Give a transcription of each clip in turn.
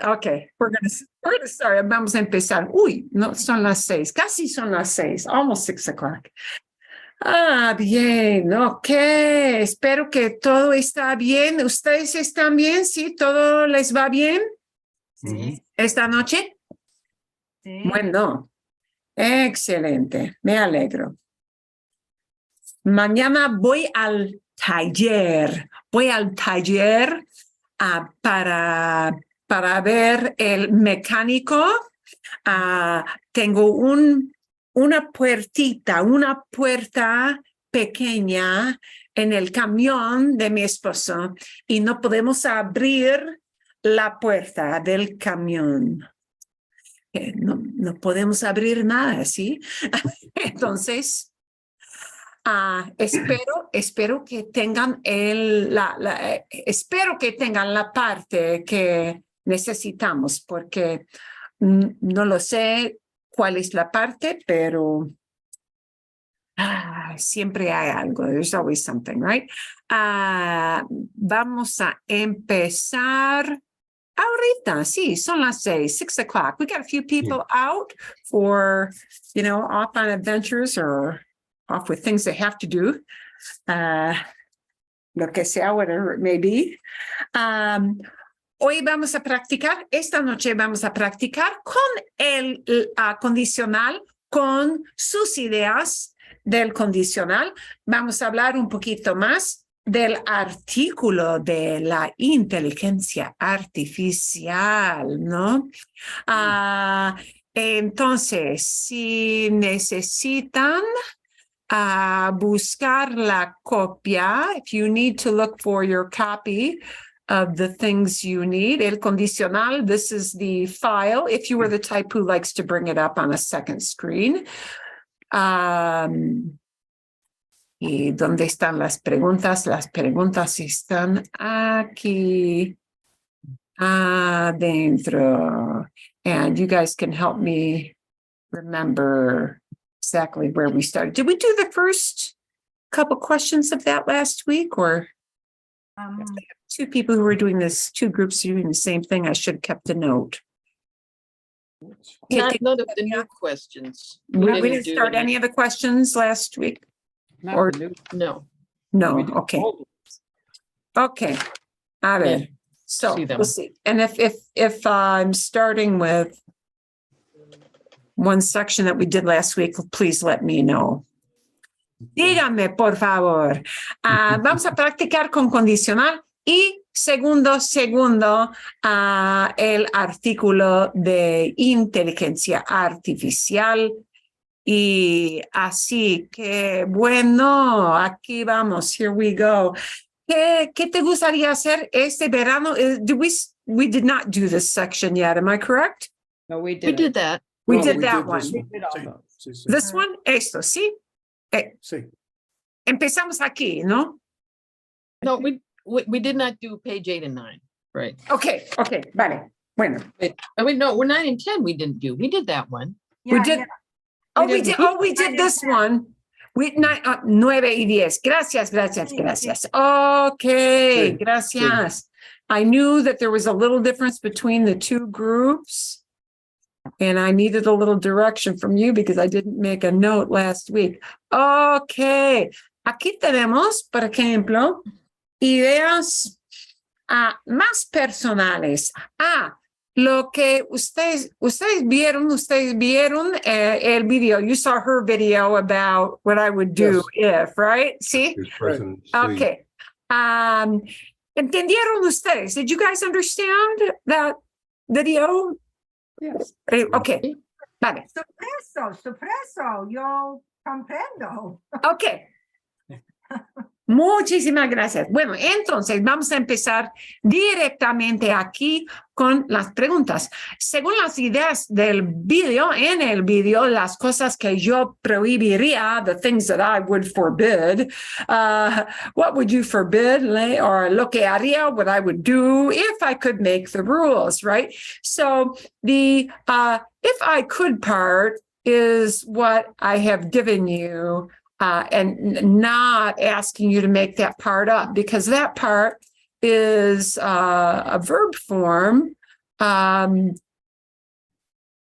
Okay, we're gonna start. Vamos a empezar. Uy, no, son las 6. Casi son las 6. Almost 6 o'clock. Bien, ok. Espero que todo está bien. ¿Ustedes están bien? ¿Sí? ¿Todo les va bien? Sí. ¿Esta noche? Sí. Bueno, excelente. Me alegro. Mañana voy al taller. Voy al taller para ver el mecánico. Tengo una puerta pequeña en el camión de mi esposo y no podemos abrir la puerta del camión. No podemos abrir nada, ¿sí? Entonces, espero que tengan espero que tengan la parte que necesitamos, porque no lo sé cuál es la parte, pero siempre hay algo. There's always something, right? Vamos a empezar ahorita. Sí, son las 6 o'clock. We got a few people out for, off on adventures or off with things they have to do. Lo que sea, whatever it may be. Hoy vamos a practicar, esta noche vamos a practicar con el condicional, con sus ideas del condicional. Vamos a hablar un poquito más del artículo de la inteligencia artificial, ¿no? Entonces, si necesitan buscar la copia, if you need to look for your copy of the things you need, el condicional, this is the file, if you were the type who likes to bring it up on a second screen. ¿Y dónde están las preguntas? Las preguntas están aquí adentro. And you guys can help me remember exactly where we started. Did we do the first couple questions of that last week, or two people who were doing this, two groups doing the same thing? I should have kept a note. None of the new questions. We didn't start any of the questions last week? Or No. No, okay. Okay. A ver. Yeah. So See them. we'll see. And if I'm starting with one section that we did last week, please let me know. Dígame, por favor. Vamos a practicar con condicional y segundo, el artículo de inteligencia artificial. Y así que, bueno, aquí vamos. Here we go. ¿Qué te gustaría hacer este verano? We did not do this section yet. Am I correct? No, we did. We did that. We did that one. We did all those. Sí, sí. This one, esto, ¿sí? Sí. Empezamos aquí, ¿no? No, we did not do page 8 and 9. Right. Okay, vale. Bueno. No, we're 9 and 10 we didn't do. We did that one. We did. We did this one. 9 y 10. Gracias. Okay, Sí, gracias. Sí. I knew that there was a little difference between the two groups, and I needed a little direction from you because I didn't make a note last week. Okay, aquí tenemos, por ejemplo, ideas más personales. Lo que ustedes vieron el video. You saw her video about what I would do if, right? ¿Sí? Okay. ¿Entendieron ustedes? Did you guys understand that video? Yes. Okay. Vale. Supreso, yo comprendo. Okay. Muchísimas gracias. Bueno, entonces vamos a empezar directamente aquí con las preguntas. Según las ideas del video, en el video, las cosas que yo prohibiría, the things that I would forbid, what would you forbid, or lo que haría, what I would do if I could make the rules, right? So the if I could part is what I have given you. And not asking you to make that part up, because that part is a verb form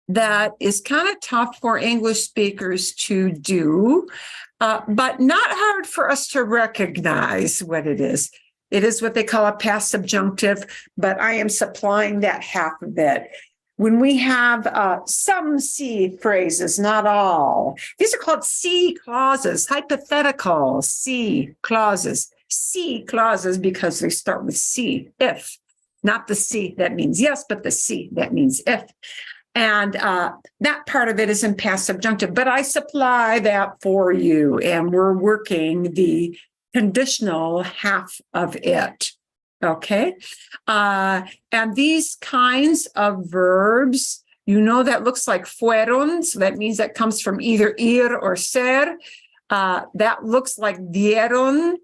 that is kind of tough for English speakers to do, but not hard for us to recognize what it is. It is what they call a past subjunctive, but I am supplying that half of it. When we have some C phrases, not all, these are called C clauses, hypothetical C clauses. C clauses because they start with C, if. Not the C that means yes, but the C that means if. And that part of it is in past subjunctive, but I supply that for you, and we're working the conditional half of it. Okay. And these kinds of verbs, that looks like fueron. So that means that comes from either ir or ser. That looks like dieron,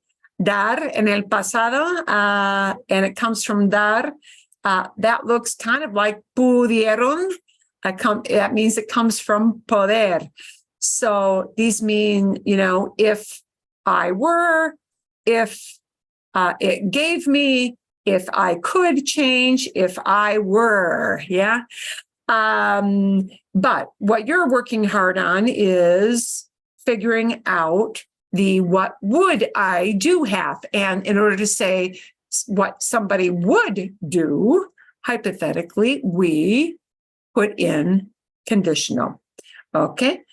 dar en el pasado, and it comes from dar. That looks kind of like pudieron. That means it comes from poder. So these mean, if I were, if it gave me, if I could change, if I were, yeah. But what you're working hard on is figuring out the what would I do have. And in order to say what somebody would do, hypothetically, we put in conditional. Okay.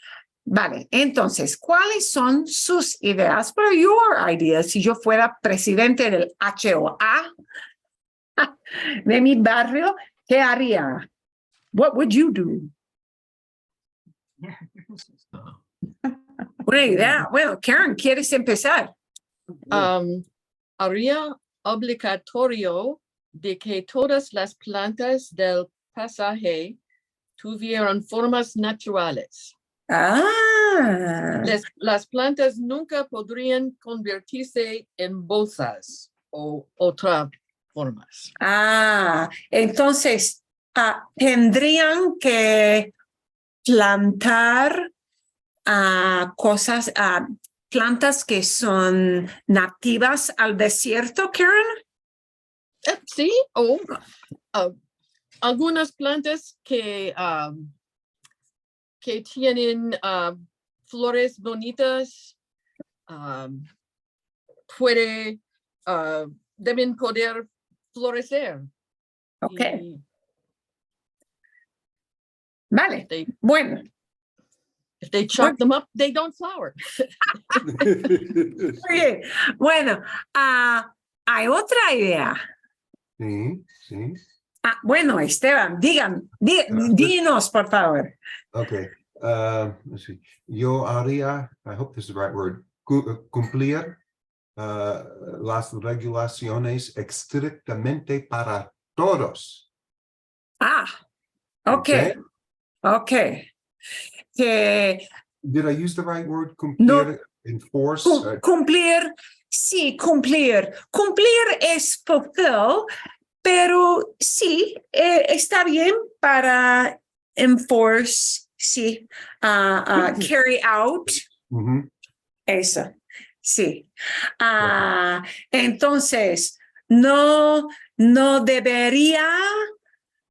Vale, entonces, ¿cuáles son sus ideas? What are your ideas? Si yo fuera presidente del HOA de mi barrio, ¿qué haría? What would you do? Una idea. Bueno, Karen, ¿quieres empezar? Haría obligatorio de que todas las plantas del pasaje tuvieran formas naturales. Las plantas nunca podrían convertirse en bolsas o otras formas. Entonces, tendrían que plantar plantas que son nativas al desierto, Karen. Sí, o algunas plantas que tienen flores bonitas, deben poder florecer. Ok. Vale. Bueno. If they chop them up, they don't flower. Oye, bueno, hay otra idea. Sí. Bueno, Esteban, dinos, por favor. Okay. Let's see. Yo haría, I hope this is the right word, cumplir las regulaciones estrictamente para todos. Okay. Did I use the right word? Cumplir, no, enforce? Cumplir, sí, cumplir. Cumplir es fulfill, pero sí, está bien para enforce, sí, carry out. Eso, sí. Entonces, no debería,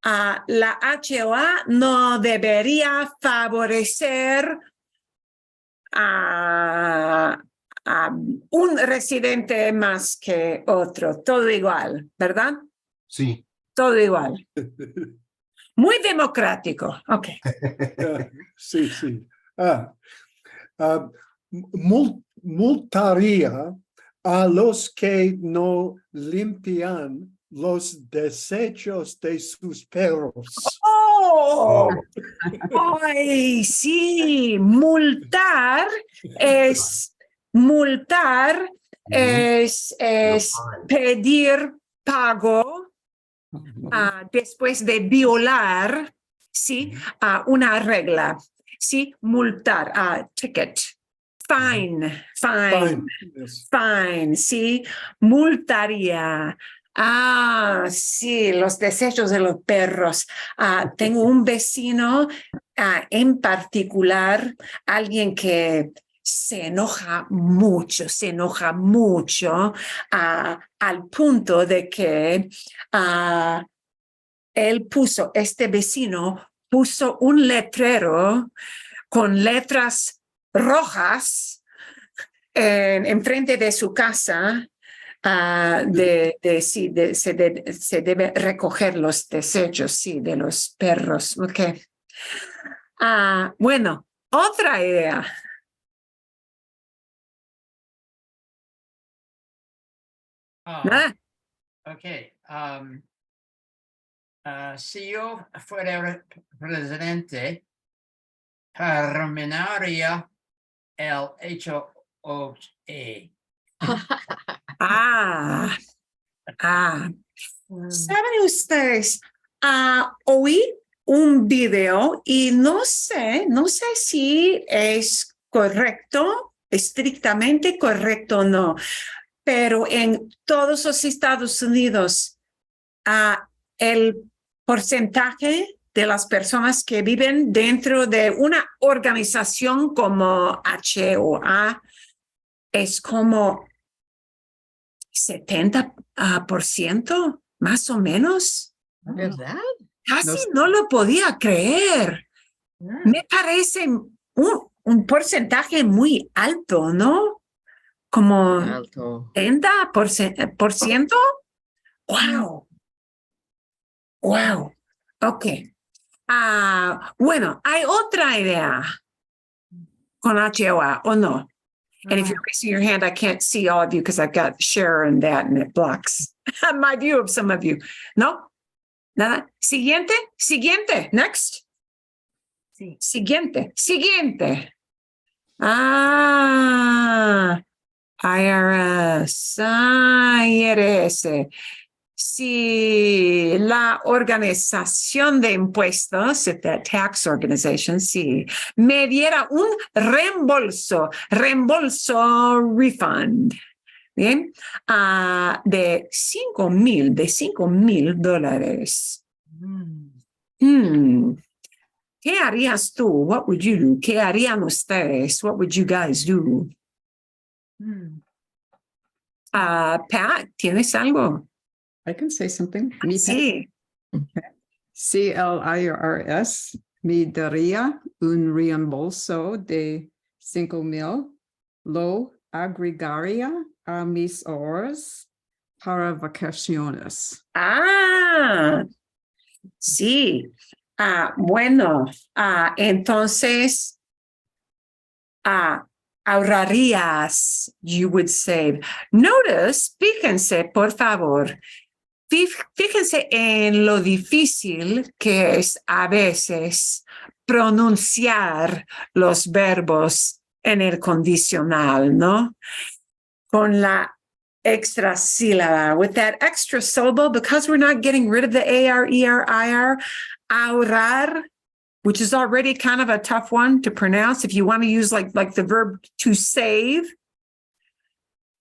la HOA no debería favorecer a un residente más que otro, todo igual, ¿verdad? Sí. Todo igual. Muy democrático. Ok. Sí. Multaría a los que no limpian los desechos de sus perros. ¡Oh! ¡Ay, sí! Multar es pedir pago después de violar, ¿sí? Una regla, ¿sí? Multar, ticket. Fine, Yes. ¿sí? Multaría. Sí, los desechos de los perros. Tengo un vecino en particular, alguien que se enoja mucho al punto de que este vecino puso un letrero con letras rojas enfrente de su casa. Se debe recoger los desechos, sí, de los perros. Ok. Bueno, otra idea. ¿Nada? Ok. Si yo fuera presidente, terminaría el HOA. ¿Saben ustedes? Oí un video y no sé si es correcto, estrictamente correcto o no, pero en todos los Estados Unidos, el porcentaje de las personas que viven dentro de una organización como HOA es como 70%, más o menos. ¿Verdad? Casi No no lo podía creer. Mm. Me parece un porcentaje muy alto, ¿no? Como Alto. 70%. ¡Wow! ¡Wow! Ok. Bueno, hay otra idea con HOA, ¿o no? And if you're raising your hand, I can't see all of you because I've got share and that, and it blocks my view of some of you. ¿No? Nada. Siguiente. Next. Sí. Siguiente. IRS. IRS. Si la organización de impuestos, if that tax organization, sí, me diera un reembolso, refund, ¿bien? De $5,000. ¿Qué harías tú? What would you do? ¿Qué harían ustedes? What would you guys do? Pat, ¿tienes algo? I can say something. Mi Sí. CLIRS me daría un reembolso de 5,000. Lo agregaría a mis horas para vacaciones. Sí. Bueno, entonces, ahorrarías, you would save. Notice, fíjense, por favor, fíjense en lo difícil que es a veces pronunciar los verbos en el condicional, ¿no? Con la extra sílaba, with that extra syllable, because we're not getting rid of the AR, ER, IR, ahorrar, which is already kind of a tough one to pronounce. If you want to use like the verb to save,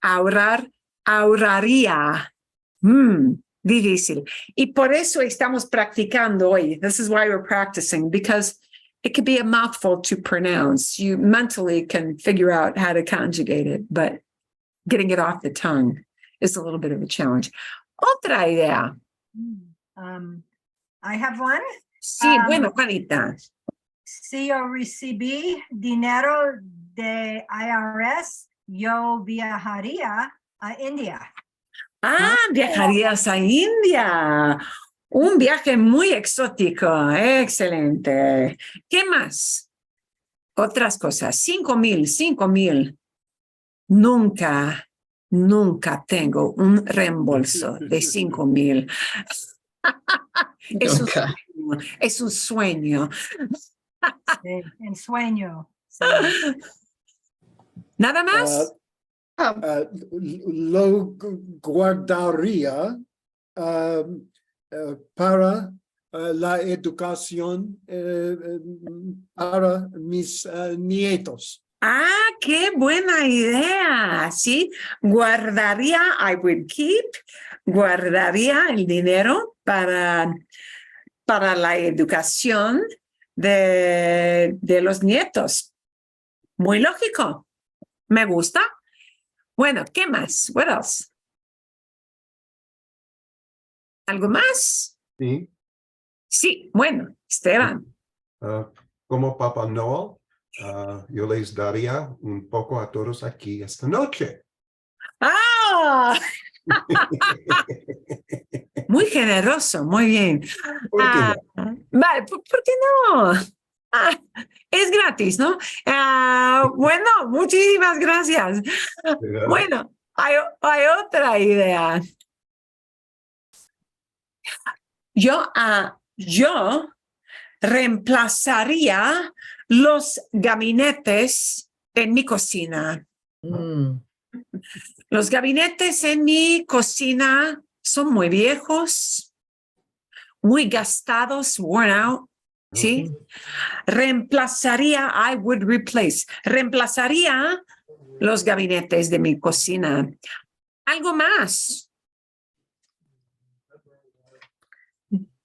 ahorrar, ahorraría. Difícil. Y por eso estamos practicando hoy. This is why we're practicing, because it could be a mouthful to pronounce. You mentally can figure out how to conjugate it, but getting it off the tongue is a little bit of a challenge. Otra idea. I have one. Sí, bueno, Juanita. Si yo recibí dinero de IRS, yo viajaría a India. Viajarías a India. Un viaje muy exótico. Excelente. ¿Qué más? Otras cosas. 5,000. Nunca tengo un reembolso de 5,000. Nunca. Es un sueño. En sueño. Sí. ¿Nada más? Lo guardaría para la educación para mis nietos. Qué buena idea. Sí, guardaría, I would keep, guardaría el dinero para la educación de los nietos. Muy lógico. Me gusta. Bueno, ¿qué más? What else? ¿Algo más? Sí. Sí, bueno, Esteban. Como Papá Noel, yo les daría un poco a todos aquí esta noche. ¡Ah! Muy generoso, muy bien. ¿Por qué no? Vale, ¿por qué no? Ah, es gratis, ¿no? Bueno, muchísimas gracias. Bueno, hay otra idea. Yo reemplazaría los gabinetes en mi cocina. Mm, Los gabinetes en mi cocina son muy viejos, muy gastados, worn out, ¿sí? Reemplazaría los gabinetes de mi cocina. Algo más,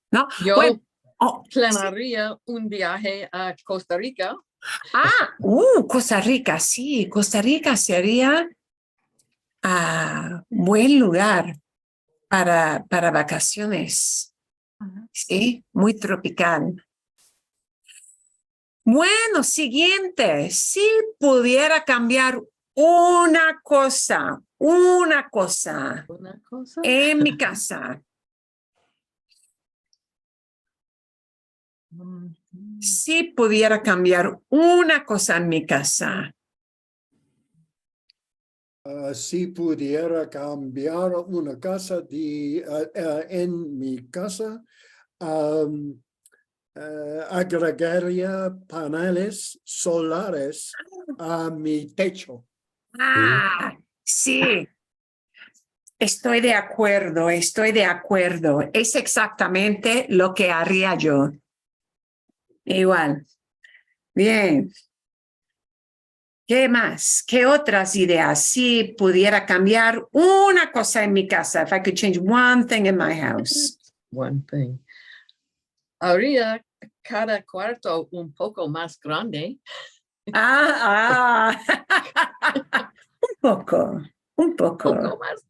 ¿no? Yo Bueno, oh, planearía un viaje a Costa Rica. Costa Rica, sí, Costa Rica sería buen lugar para vacaciones, sí, muy tropical. Bueno, siguiente, si pudiera cambiar una cosa Una cosa. en mi casa, si pudiera cambiar una cosa en mi casa, Si pudiera cambiar una casa en mi casa, agregaría paneles solares a mi techo. sí, estoy de acuerdo, es exactamente lo que haría yo. Igual, bien. ¿Qué más? ¿Qué otras ideas? Si pudiera cambiar una cosa en mi casa, if I could change one thing in my house. One thing. Habría cada cuarto un poco más grande. Un poco. Poco más.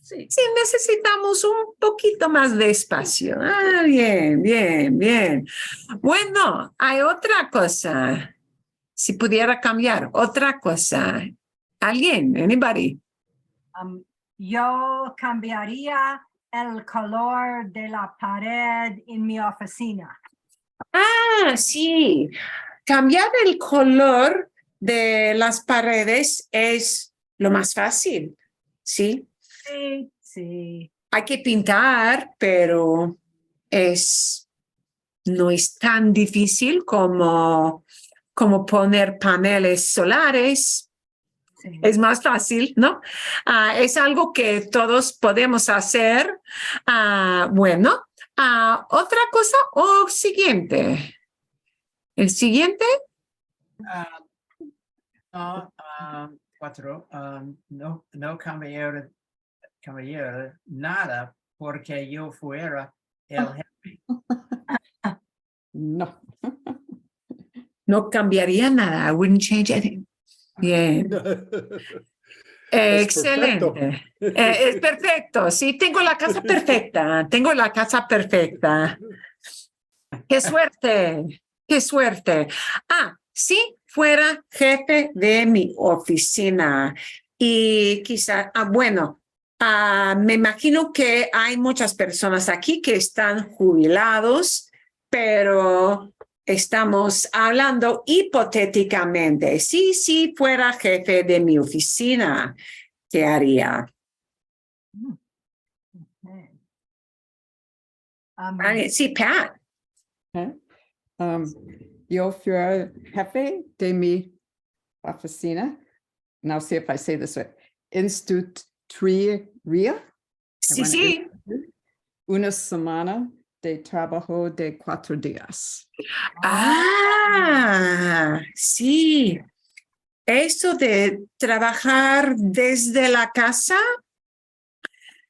Sí. Sí, necesitamos un poquito más de espacio. Bien, bien, bien. Bueno, hay otra cosa. Si pudiera cambiar otra cosa. ¿Alguien? Anybody? Yo cambiaría el color de la pared en mi oficina. Sí. Cambiar el color de las paredes es lo más fácil, ¿sí? Sí, sí. Hay que pintar, pero no es tan difícil como poner paneles solares. Sí. Es más fácil, ¿no? Es algo que todos podemos hacer. Bueno, otra cosa o siguiente. El siguiente. Cuatro, no cambiar nada porque yo fuera el jefe. No. No cambiaría nada. I wouldn't change anything. Bien. Es perfecto. Excelente. Es perfecto. Sí, tengo la casa perfecta. Tengo la casa perfecta. ¡Qué suerte! ¡Qué suerte! Si fuera jefe de mi oficina y quizá, bueno, me imagino que hay muchas personas aquí que están jubilados, pero estamos hablando hipotéticamente. Si fuera jefe de mi oficina, ¿qué haría? Sí, Pat. Yo fui jefe de mi oficina. Now see if I say this right. Instituiría Sí. una semana de trabajo de 4 días. Sí. Eso de trabajar desde la casa,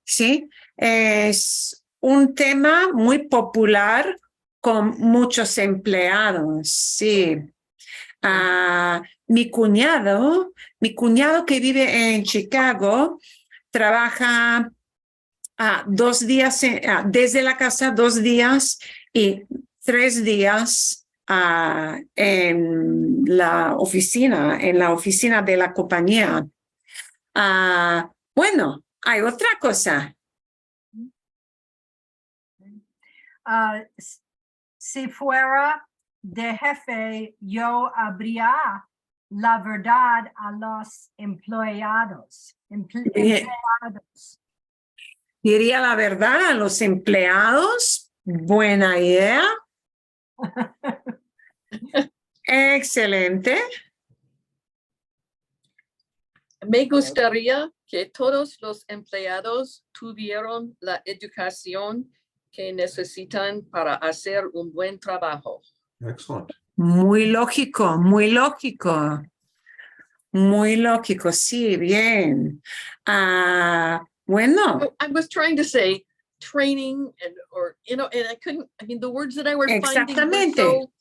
sí, es un tema muy popular con muchos empleados, sí. Mi cuñado que vive en Chicago, trabaja 2 días desde la casa, 2 días y 3 días en la oficina de la compañía. Bueno, hay otra cosa. Si fuera de jefe, yo habría la verdad a los empleados. Empleados. Diría la verdad a los empleados. Buena idea. Excelente. Me gustaría que todos los empleados tuvieran la educación que necesitan para hacer un buen trabajo. Excellent. Muy lógico, muy lógico. Muy lógico, sí, bien. Bueno, I was trying to say training and I couldn't, I mean, the words that I were finding were Exactamente. so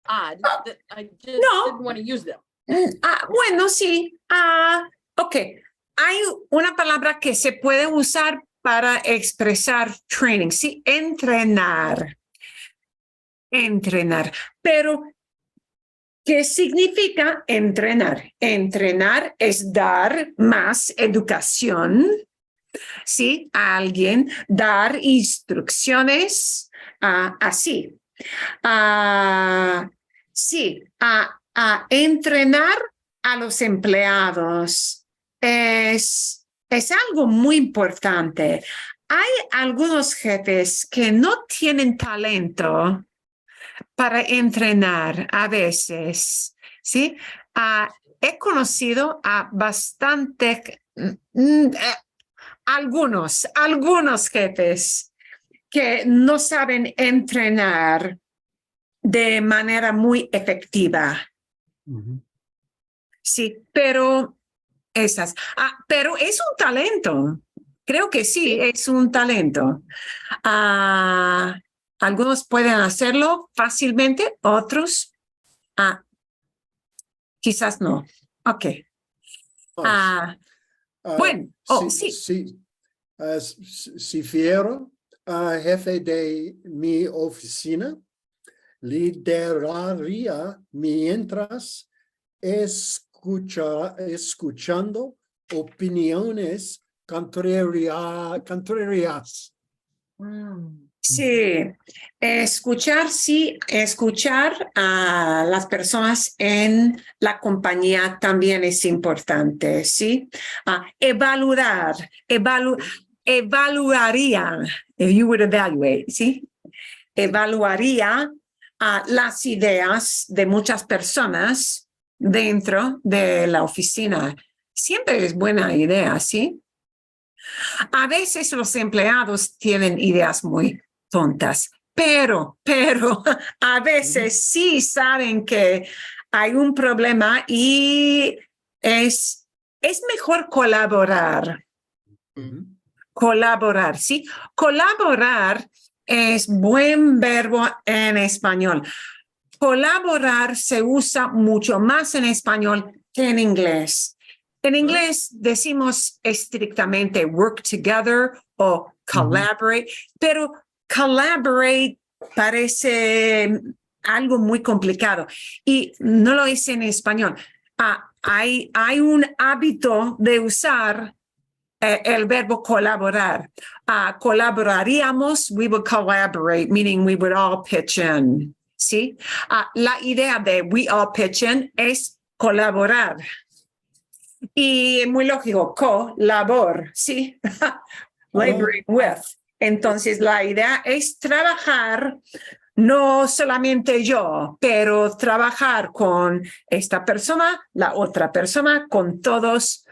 odd that I just No. didn't want to use them. Bueno, sí. Ok. Hay una palabra que se puede usar para expresar training, sí, entrenar. Entrenar. Pero, ¿qué significa entrenar? Entrenar es dar más educación, ¿sí? A alguien, dar instrucciones, así. Sí, entrenar a los empleados es algo muy importante. Hay algunos jefes que no tienen talento para entrenar a veces, ¿sí? He conocido a algunos jefes que no saben entrenar de manera muy efectiva. Mhm. Sí, pero pero es un talento. Creo que sí, es un talento. Algunos pueden hacerlo fácilmente, otros quizás no. Ok. Bueno, sí. Si fuera jefe de mi oficina, lideraría mientras escuchando opiniones contrarias. Sí, escuchar a las personas en la compañía también es importante, ¿sí? Evaluaría, if you would evaluate, ¿sí? Evaluaría las ideas de muchas personas dentro de la oficina. Siempre es buena idea, ¿sí? A veces los empleados tienen ideas muy tontas, pero a veces sí saben que hay un problema y es mejor colaborar. Mhm. Colaborar, ¿sí? Colaborar es buen verbo en español. Colaborar se usa mucho más en español que en inglés. En inglés decimos estrictamente work together o collaborate, pero collaborate parece algo muy complicado y no lo es en español. Hay un hábito de usar el verbo colaborar. Colaboraríamos, we would collaborate, meaning we would all pitch in. ¿Sí? La idea de we all pitch in es colaborar. Y muy lógico, colabor, ¿sí? Laboring with. Entonces, la idea es trabajar, no solamente yo, pero trabajar con esta persona, la otra persona, con todos,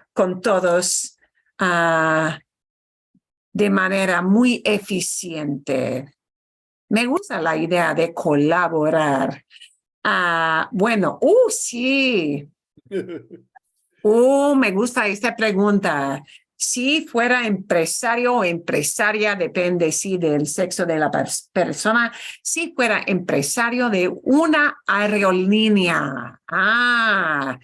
de manera muy eficiente. Me gusta la idea de colaborar. Bueno, sí. Me gusta esta pregunta. si fuera empresario o empresaria, depende sí del sexo de la persona, si fuera empresario de una aerolínea. Ah,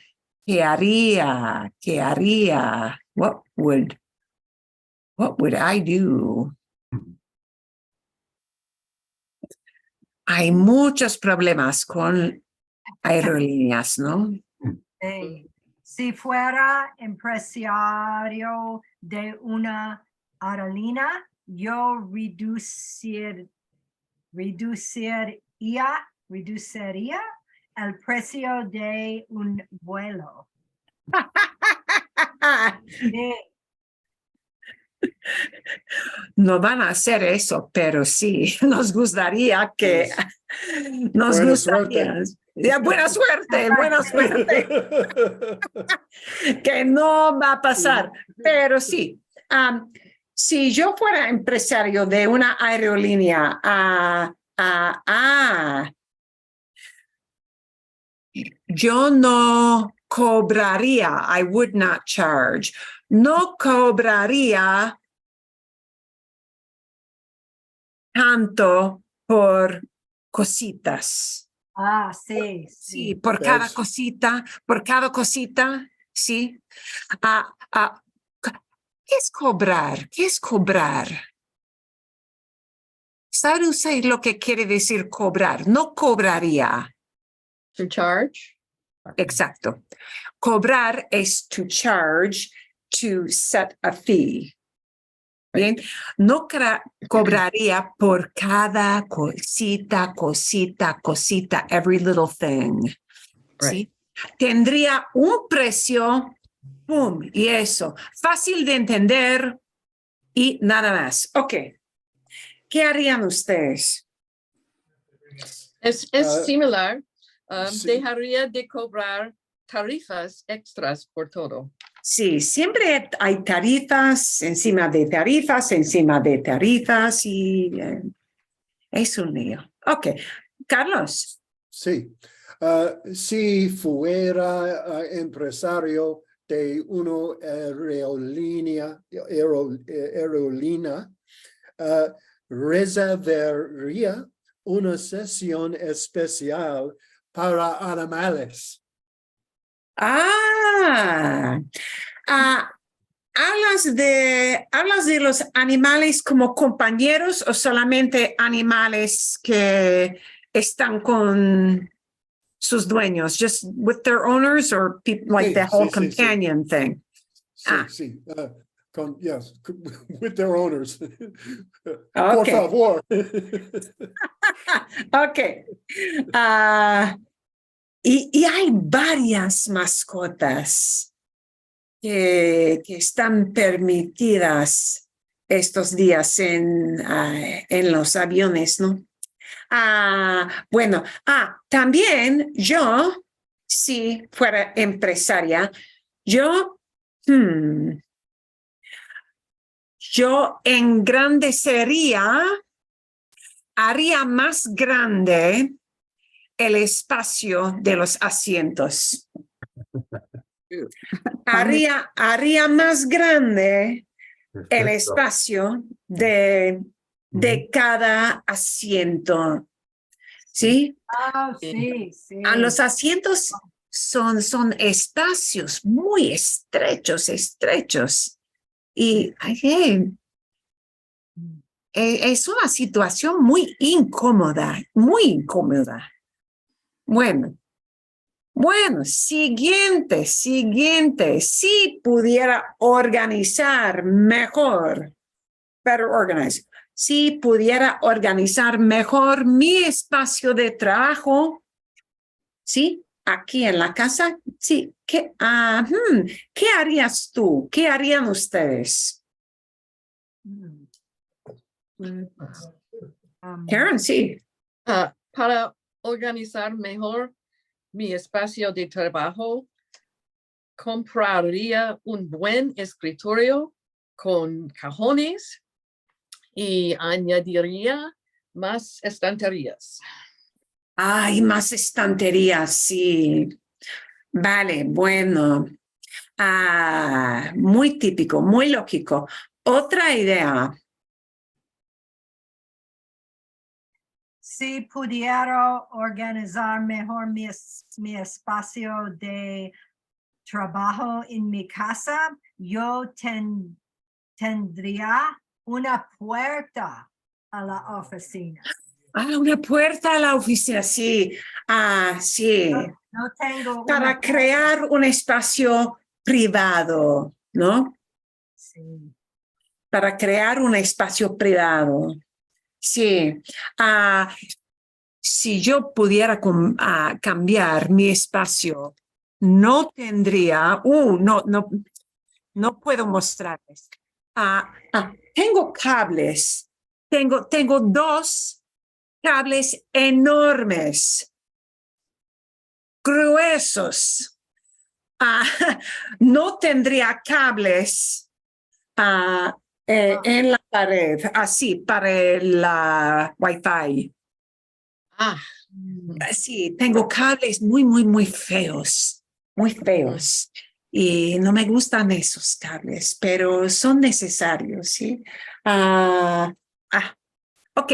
¿qué haría? ¿Qué haría? What would I do? Hay muchos problemas con aerolíneas, ¿no? Sí. Si fuera empresario de una aerolínea, yo reduciría el precio de un vuelo. Sí. No van a hacer eso, pero sí, nos gustaría que nos Buena gustaría. Ya, buena suerte, buena suerte, que no va a pasar, pero sí. Si yo fuera empresario de una aerolínea, yo no cobraría, I would not charge, no cobraría tanto por cositas. Ah, sí, Sí, sí. por cada cosita, sí. ¿Qué es cobrar? ¿Qué es cobrar? ¿Sabe usted lo que quiere decir cobrar? No cobraría. To charge. Exacto. Cobrar es to charge, to set a fee. Bien, no cobraría por cada cosita, every little thing. ¿Sí? Tendría un precio, ¡pum! Y eso, fácil de entender y nada más. Ok, ¿qué harían ustedes? Es Ah, similar. sí. Dejaría de cobrar tarifas extras por todo. Sí, siempre hay tarifas encima de tarifas, y es un lío. Ok, Carlos. Sí. Si fuera empresario de una aerolínea, reservaría una sesión especial para animales. ¿Hablas de los animales como compañeros o solamente animales que están con sus dueños, just with their owners or like Sí, the whole sí, sí, sí. companion thing? Sí, sí. Yes, with their owners. Por Okay. favor. Ok. Y hay varias mascotas que están permitidas estos días en los aviones, ¿no? Bueno, también yo, si fuera empresaria, yo engrandecería, haría más grande el espacio de los asientos. Haría más grande el Perfecto. espacio de cada asiento. ¿Sí? Ah, sí, sí. Los asientos son espacios muy estrechos. Y es una situación muy incómoda. Bueno, siguiente. Si pudiera organizar mejor, better organize. Si pudiera organizar mejor mi espacio de trabajo, ¿sí? Aquí en la casa, sí. ¿Qué harías tú? ¿Qué harían ustedes? Karen, sí. Para organizar mejor mi espacio de trabajo, compraría un buen escritorio con cajones y añadiría más estanterías. Hay más estanterías, sí. Vale, bueno. Muy típico, muy lógico. Otra idea. Si pudiera organizar mejor mi espacio de trabajo en mi casa, yo tendría una puerta a la oficina. Una puerta a la oficina, sí. Sí. No tengo Para una crear un espacio privado, ¿no? Sí. Para crear un espacio privado. Sí. Si yo pudiera cambiar mi espacio, no tendría, no puedo mostrarles. Tengo cables, tengo 2 cables enormes, gruesos. No tendría cables en la pared, así, para la Wi-Fi. Sí, tengo cables muy feos, muy feos. Y no me gustan esos cables, pero son necesarios, ¿sí? Ok,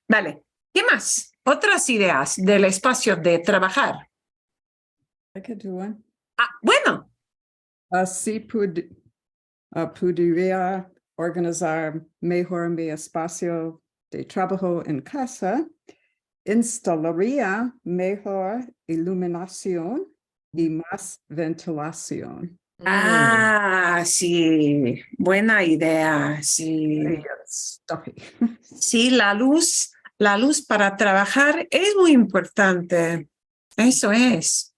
vale. ¿Qué más? Otras ideas del espacio de trabajar. I could do one. Bueno, Así pudiera organizar mejor mi espacio de trabajo en casa, instalaría mejor iluminación y más ventilación. sí, buena idea, sí. Stuffy. Sí, la luz para trabajar es muy importante. Eso es.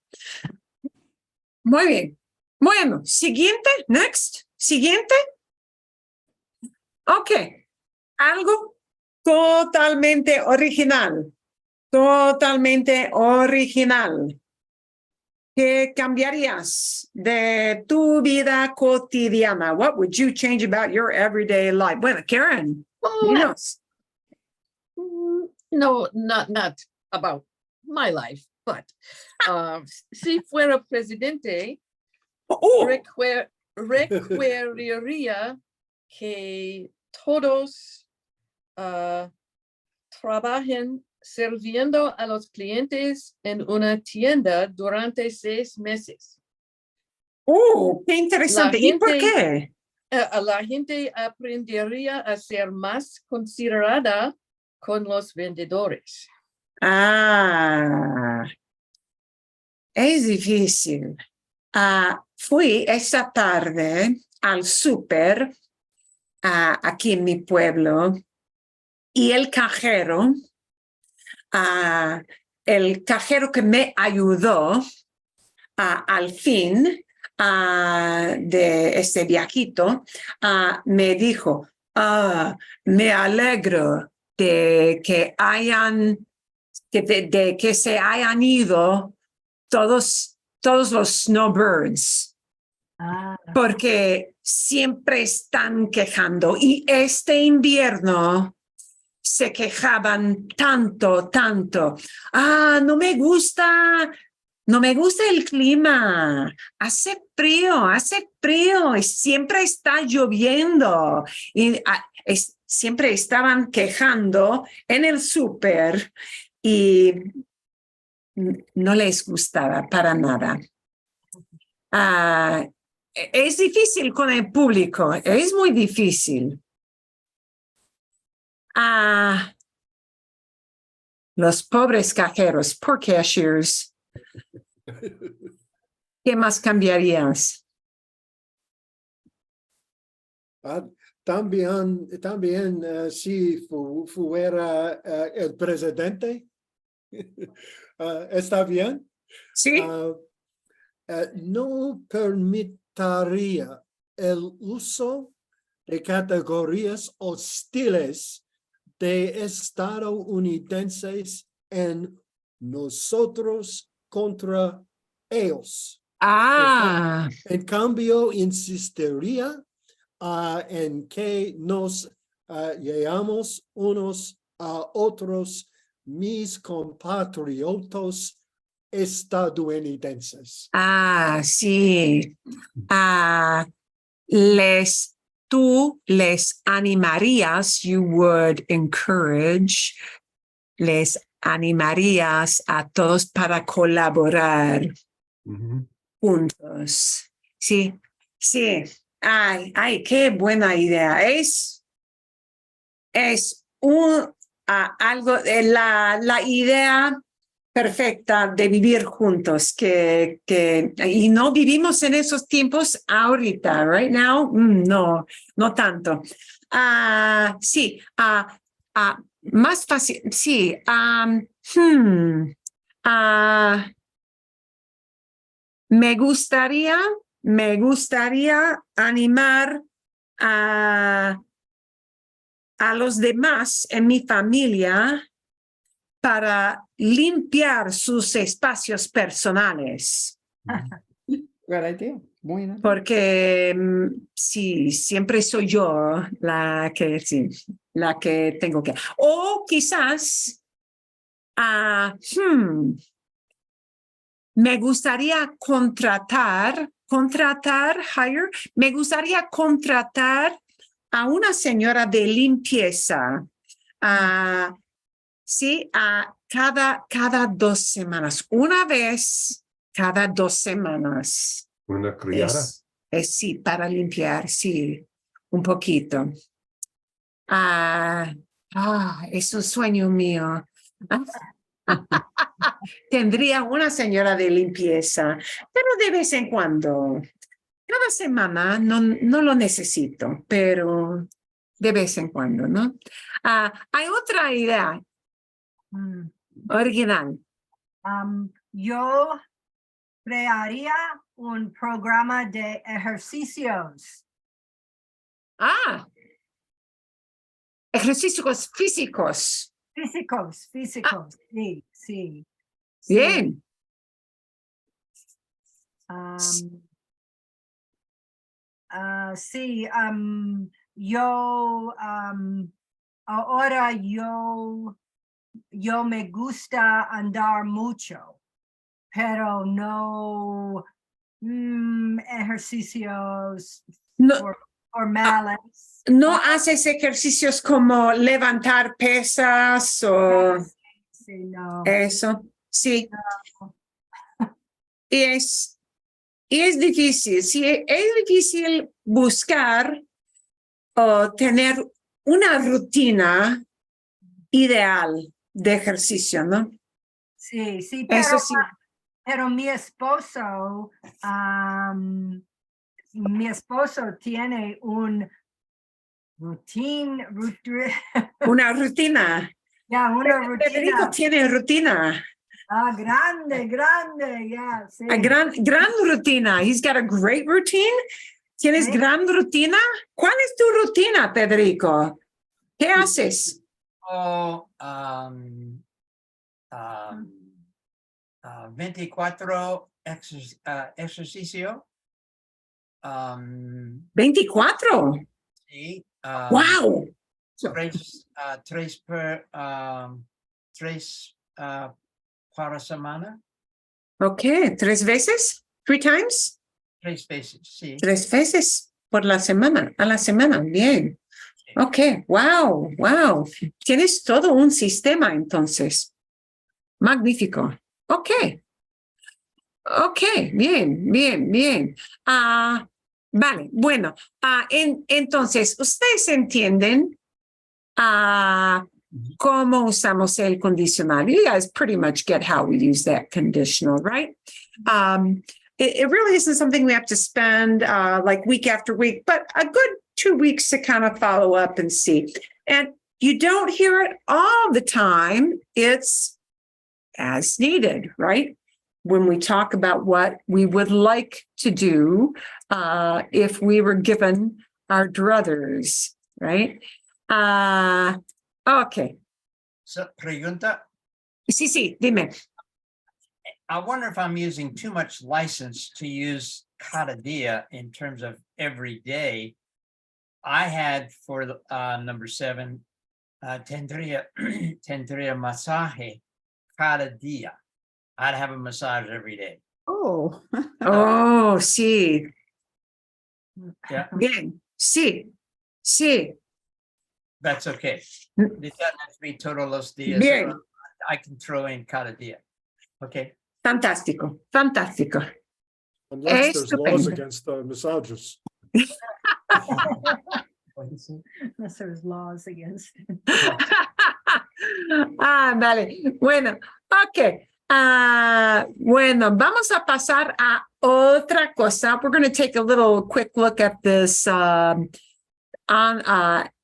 Muy bien. Bueno, siguiente, next, siguiente. Ok, algo totalmente original, totalmente original. ¿Qué cambiarías de tu vida cotidiana? What would you change about your everyday life? Bueno, Karen, dinos. No, not about my life, but si fuera presidente, requeriría que todos trabajen sirviendo a los clientes en una tienda durante 6 meses. Qué interesante. ¿Y por qué? La gente aprendería a ser más considerada con los vendedores. Es difícil. Fui esta tarde al súper aquí en mi pueblo y el cajero que me ayudó al fin de este viajito, me dijo, me alegro de que de que se hayan ido todos los snowbirds, porque siempre están quejando y este invierno se quejaban tanto. No me gusta el clima, hace frío y siempre está lloviendo y siempre estaban quejando en el súper y no les gustaba para nada. Es difícil con el público, es muy difícil. Los pobres cajeros, poor cashiers. ¿Qué más cambiarías? También si fuera el presidente, ¿está bien? Sí. No permitiría el uso de categorías hostiles de estadounidenses en nosotros contra ellos. En cambio, insistiría en que nos llamamos unos a otros mis compatriotas estadounidenses. Ah, sí. Ah, tú les animarías, you would encourage, les animarías a todos para colaborar Mhm. juntos. Sí, sí. Ay, qué buena idea. Es algo, la idea perfecta de vivir juntos, y no vivimos en esos tiempos ahorita, right now, no tanto. Sí, más fácil, sí. Me gustaría animar a los demás en mi familia para limpiar sus espacios personales. Good idea. Buena. Porque sí, siempre soy yo la que tengo que. O quizás, me gustaría hire, me gustaría contratar a una señora de limpieza. Sí, cada 2 semanas, una vez cada 2 semanas. Una criada. Sí, para limpiar, sí, un poquito. Es un sueño mío. Tendría una señora de limpieza, pero de vez en cuando. Cada semana no lo necesito, pero de vez en cuando, ¿no? Hay otra idea Mm. original. Yo crearía un programa de ejercicios. Ejercicios físicos. Físicos, sí, sí. Sí. Bien. Sí, yo ahora yo me gusta andar mucho, pero no ejercicios No, formales. ¿No haces ejercicios como levantar pesas o Sí, no. eso? Sí. Y es difícil. Sí, es difícil buscar o tener una rutina ideal de ejercicio, ¿no? Sí, sí, Eso sí. pero mi esposo tiene un Una rutina. una Federico rutina. tiene rutina. Grande, ya, sí. A gran rutina. He's got a great routine. ¿Tienes Sí. gran rutina? ¿Cuál es tu rutina, Federico? ¿Qué haces? 24 ejercicio. 24. Sí, Wow. tres para semana. Ok, 3 veces, 3 times, 3 veces, sí. 3 veces por la semana, a la semana. Bien. Ok, wow. Tienes todo un sistema entonces. Magnífico. Ok, bien. Vale, bueno, entonces, ¿ustedes entienden cómo usamos el condicional? You guys pretty much get how we use that conditional, right? It really isn't something we have to spend like week after week, but a good 2 weeks to kind of follow up and see. And you don't hear it all the time. It's as needed, right? When we talk about what we would like to do if we were given our druthers, right? Okay. So, pregunta. Sí, dime. I wonder if I'm using too much license to use cada dia in terms of every day. I had for number 7, tendría masaje cada día. I'd have a massage every day. Oh. Oh, sí. Yeah. Bien. Sí. Sí. That's okay. Mm. This doesn't have to be todos los días. Bien. I can throw in cada día. Okay. Fantástico. Fantástico. Unless there's laws Estupendo. against massages. Unless there's laws against. Ah, vale. Bueno, ok. Bueno, vamos a pasar a otra cosa. We're going to take a little quick look at this on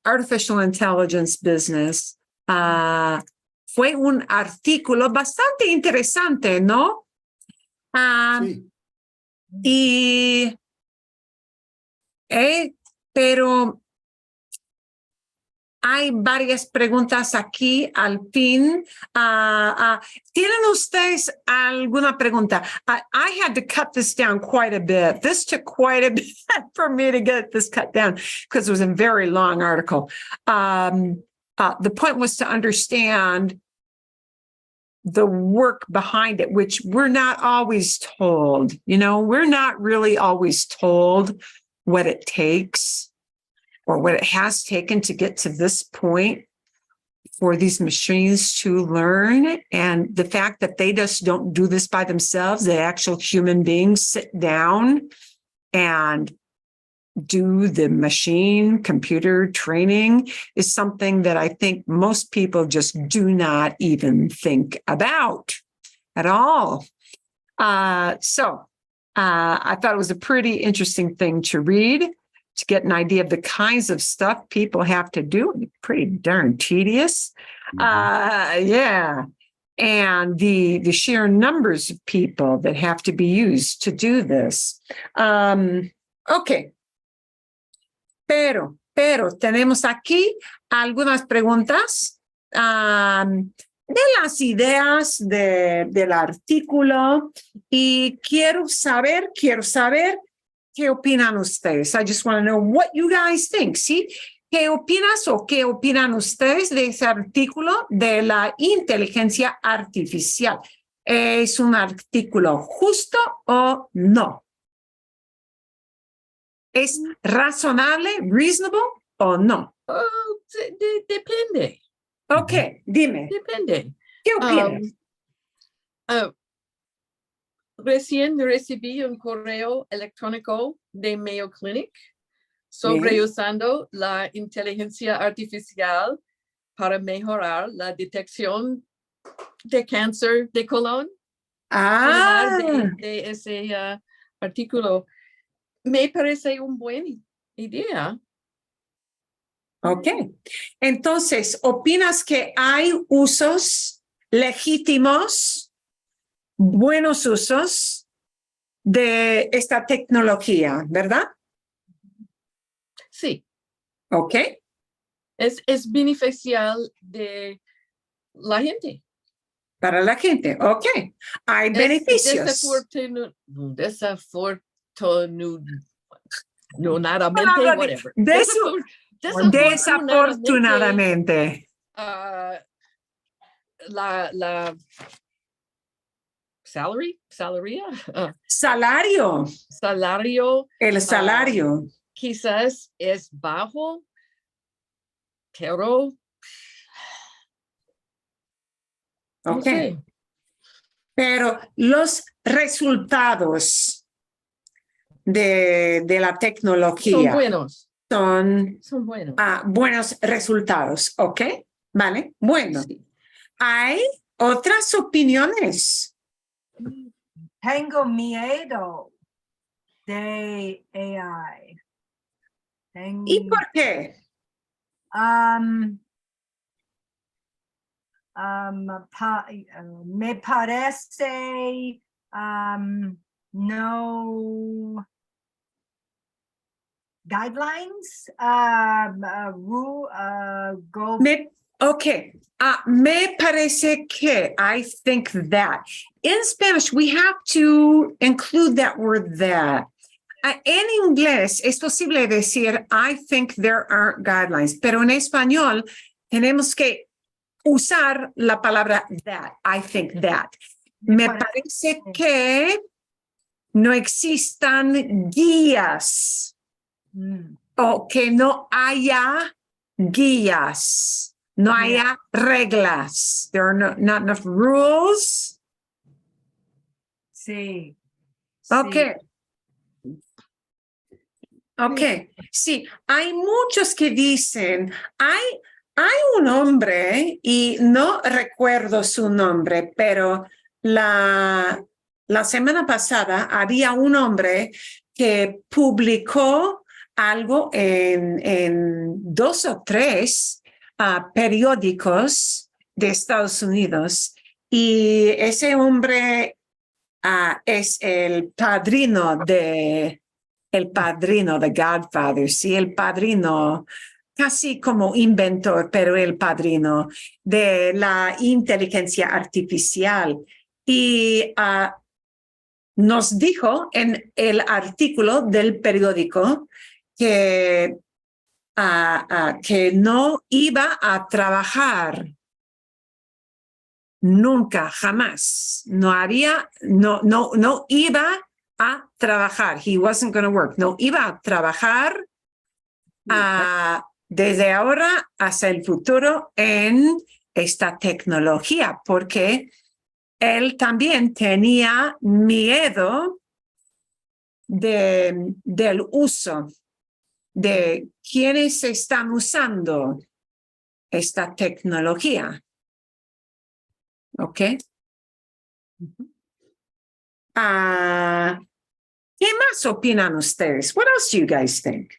artificial intelligence business. Fue un artículo bastante interesante, ¿no? Sí. Y, pero hay varias preguntas aquí al fin. ¿Tienen ustedes alguna pregunta? I had to cut this down quite a bit. This took quite a bit for me to get this cut down because it was a very long article. The point was to understand the work behind it, which we're not always told. You know, we're not really always told what it takes or what it has taken to get to this point for these machines to learn. And the fact that they just don't do this by themselves, the actual human beings sit down and do the machine computer training is something that I think most people just do not even think about at all. So I thought it was a pretty interesting thing to read, to get an idea of the kinds of stuff people have to do. Pretty darn tedious. Yeah. And the sheer numbers of people that have to be used to do this. Okay. Pero tenemos aquí algunas preguntas de las ideas del artículo y quiero saber qué opinan ustedes. I just want to know what you guys think, ¿sí? ¿Qué opinas o qué opinan ustedes de ese artículo de la inteligencia artificial? ¿Es un artículo justo o no? ¿Es razonable, reasonable o no? Oh, depende. Ok, dime, Depende. ¿qué opinas? Recién recibí un correo electrónico de Mayo Clinic sobre Bien. usando la inteligencia artificial para mejorar la detección de cáncer de colon. De ese artículo. Me parece una buena idea. Ok. Entonces, ¿opinas que hay usos legítimos, buenos usos de esta tecnología, verdad? Sí, Ok. es beneficial de la gente. Para la gente, ok. Hay beneficios. Desafortunadamente, whatever. Desafortunadamente. La salario. El salario. Quizás es bajo, pero no Ok. sé. Pero los resultados de la Son tecnología buenos. son Son buenos. buenos resultados, ¿ok? Vale, bueno. Sí. ¿Hay otras opiniones? Tengo miedo de AI. ¿Y por qué? Me parece no guidelines, Me parece que, I think that. In Spanish, we have to include that word that. En inglés es posible decir, I think there aren't guidelines, pero en español tenemos que usar la palabra that, I think that. Me parece que no existan guías Mm, o que no haya guías, no Yeah. haya reglas. There are not enough rules. sí. Ok. sí. Ok, sí, hay muchos que dicen, hay un hombre y no recuerdo su nombre, pero la semana pasada había un hombre que publicó algo en 2 o 3 periódicos de Estados Unidos y ese hombre es el padrino de Godfather, sí, el padrino, casi como inventor, pero el padrino de la inteligencia artificial. Y nos dijo en el artículo del periódico que no iba a trabajar nunca, jamás. No iba a trabajar. He wasn't going to work. No iba a trabajar desde ahora hasta el futuro en esta tecnología, porque él también tenía miedo del uso, de quienes están usando esta tecnología. ¿Ok? ¿Qué más opinan ustedes? What else do you guys think?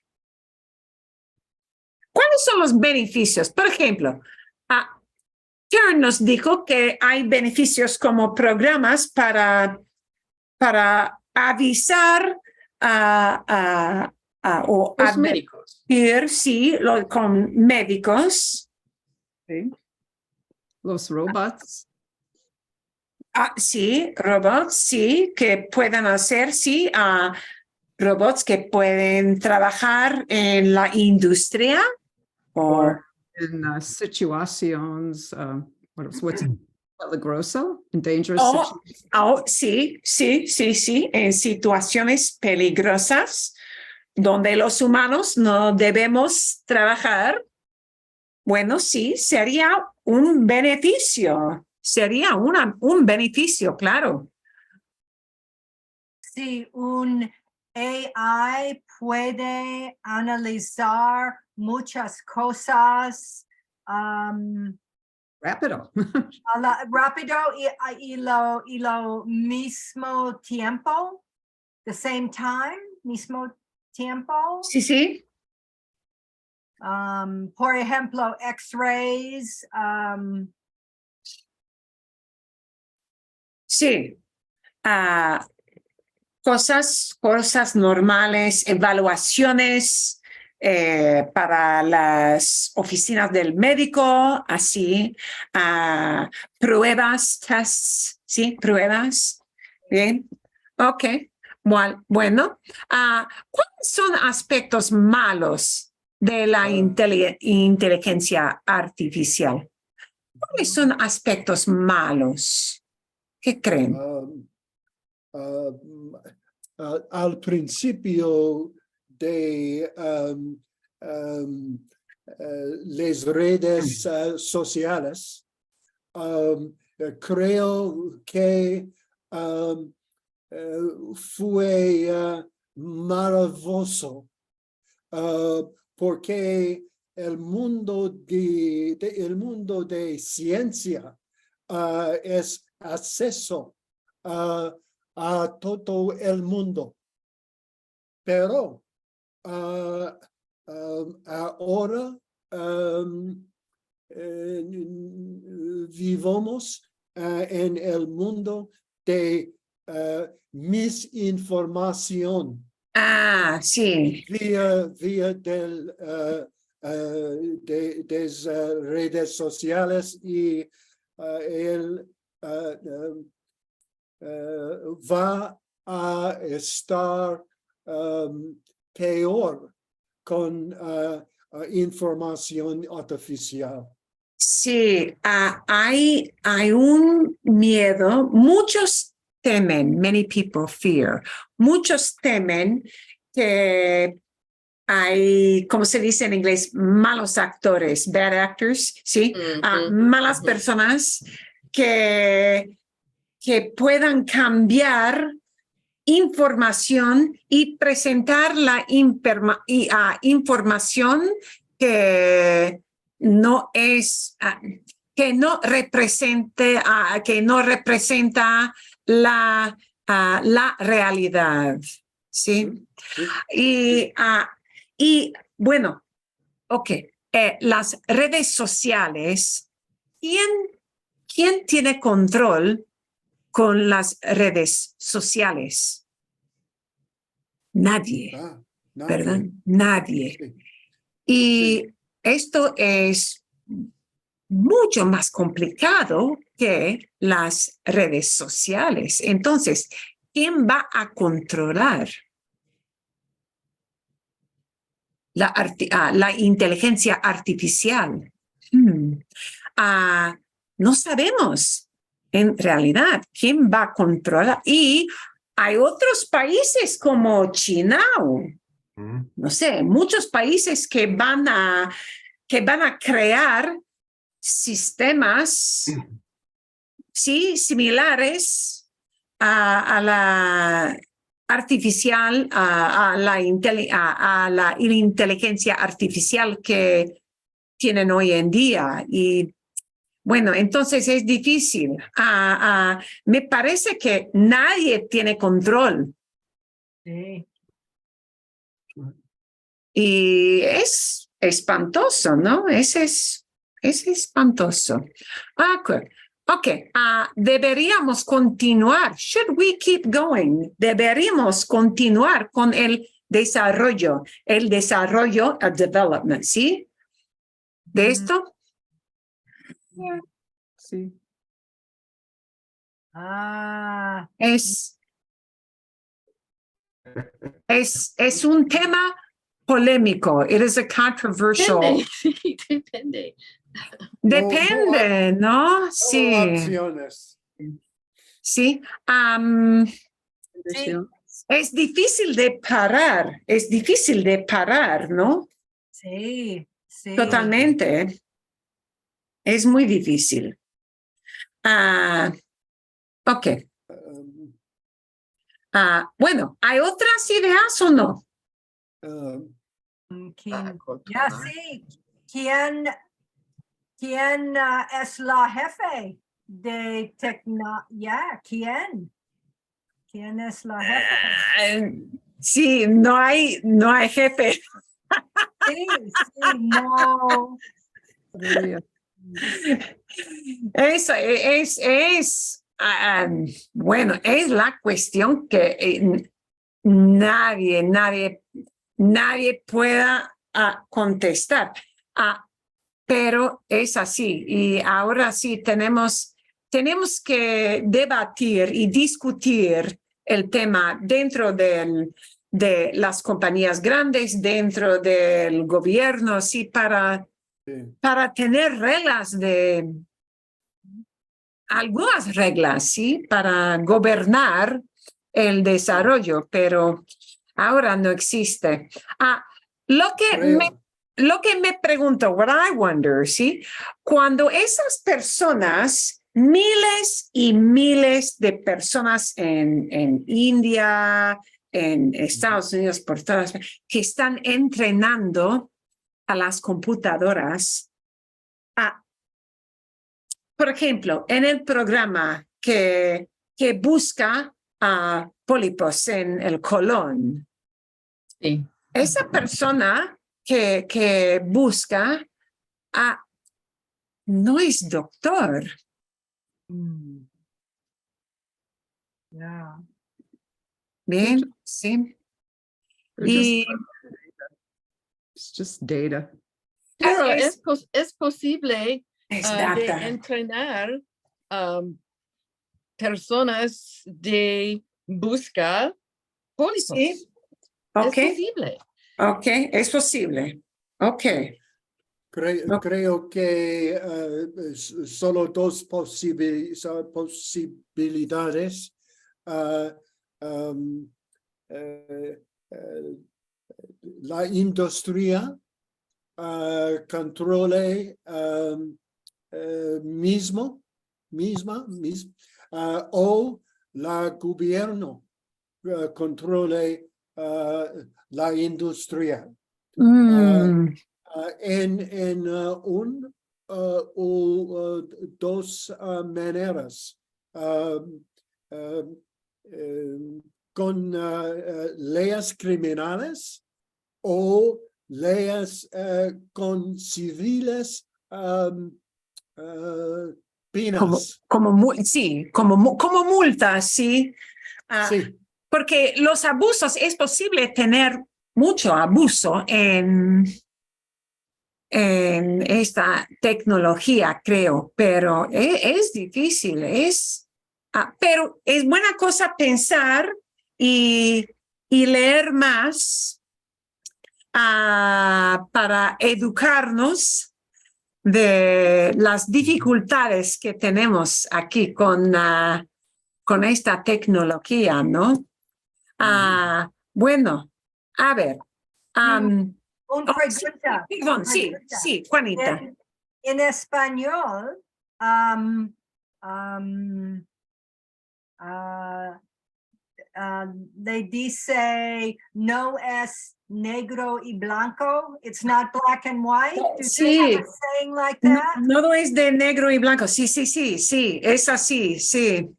¿Cuáles son los beneficios? Por ejemplo, Karen nos dijo que hay beneficios como programas para avisar o Los médicos. advertir, sí, con médicos. Sí. Los robots. Sí, robots, sí, que pueden hacer, sí, robots que pueden trabajar en la industria o In situations, what's peligroso, in dangerous Oh, situations. sí, en situaciones peligrosas donde los humanos no debemos trabajar. Bueno, sí, sería un beneficio, sería un beneficio, claro. Sí, un AI puede analizar muchas cosas Rápido. rápido y lo mismo tiempo, the same time, mismo tiempo. Sí. Por ejemplo, X-rays. Sí. Cosas normales, evaluaciones para las oficinas del médico, así, pruebas, tests, ¿sí? Pruebas. Bien. Ok. Bueno, ¿cuáles son aspectos malos de la inteligencia artificial? ¿Cuáles son aspectos malos? ¿Qué creen? Al principio de las redes sociales, creo que fue maravilloso porque el mundo de ciencia es acceso a todo el mundo. Pero ahora vivimos en el mundo de misinformación. Sí. Vía redes sociales y él va a estar peor con información artificial. Sí, hay un miedo, muchos temen, many people fear, muchos temen que hay, como se dice en inglés, malos actores, bad actors, ¿sí? Malas Ujú. personas que puedan cambiar información y presentar la información que no es, que no representa la realidad, ¿sí? Y bueno, ok, las redes sociales, ¿quién tiene control con las redes sociales? Nadie, ¿verdad? Nadie. Sí. Y esto es mucho más complicado que las redes sociales. Entonces, ¿quién va a controlar la inteligencia artificial? No sabemos en realidad quién va a controlar. Y hay otros países como China, o, no sé, muchos países que van a crear sistemas, sí, similares a la artificial, a la inteligencia artificial que tienen hoy en día. Y bueno, entonces es difícil. Me parece que nadie tiene control. Sí. Y es espantoso, ¿no? Es espantoso. Ok, deberíamos continuar. Should we keep going? Deberíamos continuar con el desarrollo, development, ¿sí? ¿De esto? Sí. Es un tema polémico. It is a controversial. Depende, sí, depende. Depende, ¿no? Sí. Opciones. Sí. Sí. Es difícil de parar, ¿no? Sí, sí. Totalmente. Es muy difícil. Ok. Bueno, ¿hay otras ideas o no? ¿Quién? Ya Controlar. sí. ¿Quién es la jefe de Ya, ¿quién? ¿Quién es la jefe? Sí, no hay jefe. Sí, sí, no. Eso bueno, es la cuestión que nadie pueda contestar. Pero es así. Y ahora sí tenemos que debatir y discutir el tema dentro de las compañías grandes, dentro del gobierno, sí, para tener algunas reglas, sí, para gobernar el desarrollo, pero ahora no existe. Lo que me pregunto, what I wonder, ¿sí? Cuando esas personas, miles y miles de personas en India, en Estados Unidos, por todas, que están entrenando a las computadoras, por ejemplo, en el programa que busca pólipos en el colon, Sí. esa persona que busca no es doctor. Yeah. Bien, sí. Y It's just data. Pero es es posible de data. entrenar personas de buscar pólipos. Sí. Es Ok, posible. ok, es posible. Ok. Creo que solo dos posibilidades. La industria controle misma, o la gobierno controle la industria. En o dos maneras, con leyes criminales o leyes con civiles penas. Sí, como multas, sí. Sí, Porque los abusos, es posible tener mucho abuso en esta tecnología, creo, pero es difícil, pero es buena cosa pensar y leer más para educarnos de las dificultades que tenemos aquí con esta tecnología, ¿no? Bueno, a ver. Un Oh, pregunta. perdón, sí, pregunta. sí, Juanita. En español, they dice no es negro y blanco. It's not black and white. Do they Sí. have a saying like No, that? no es de negro y blanco. Sí, sí, sí, sí, es así, sí.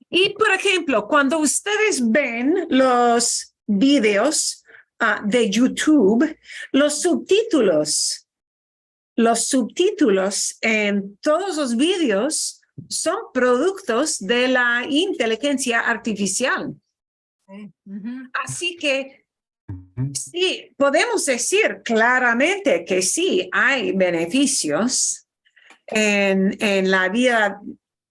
Y por ejemplo, cuando ustedes ven los videos de YouTube, los subtítulos en todos los videos son productos de la inteligencia artificial. Sí. Ujú. Así que sí, podemos decir claramente que sí hay beneficios en la vida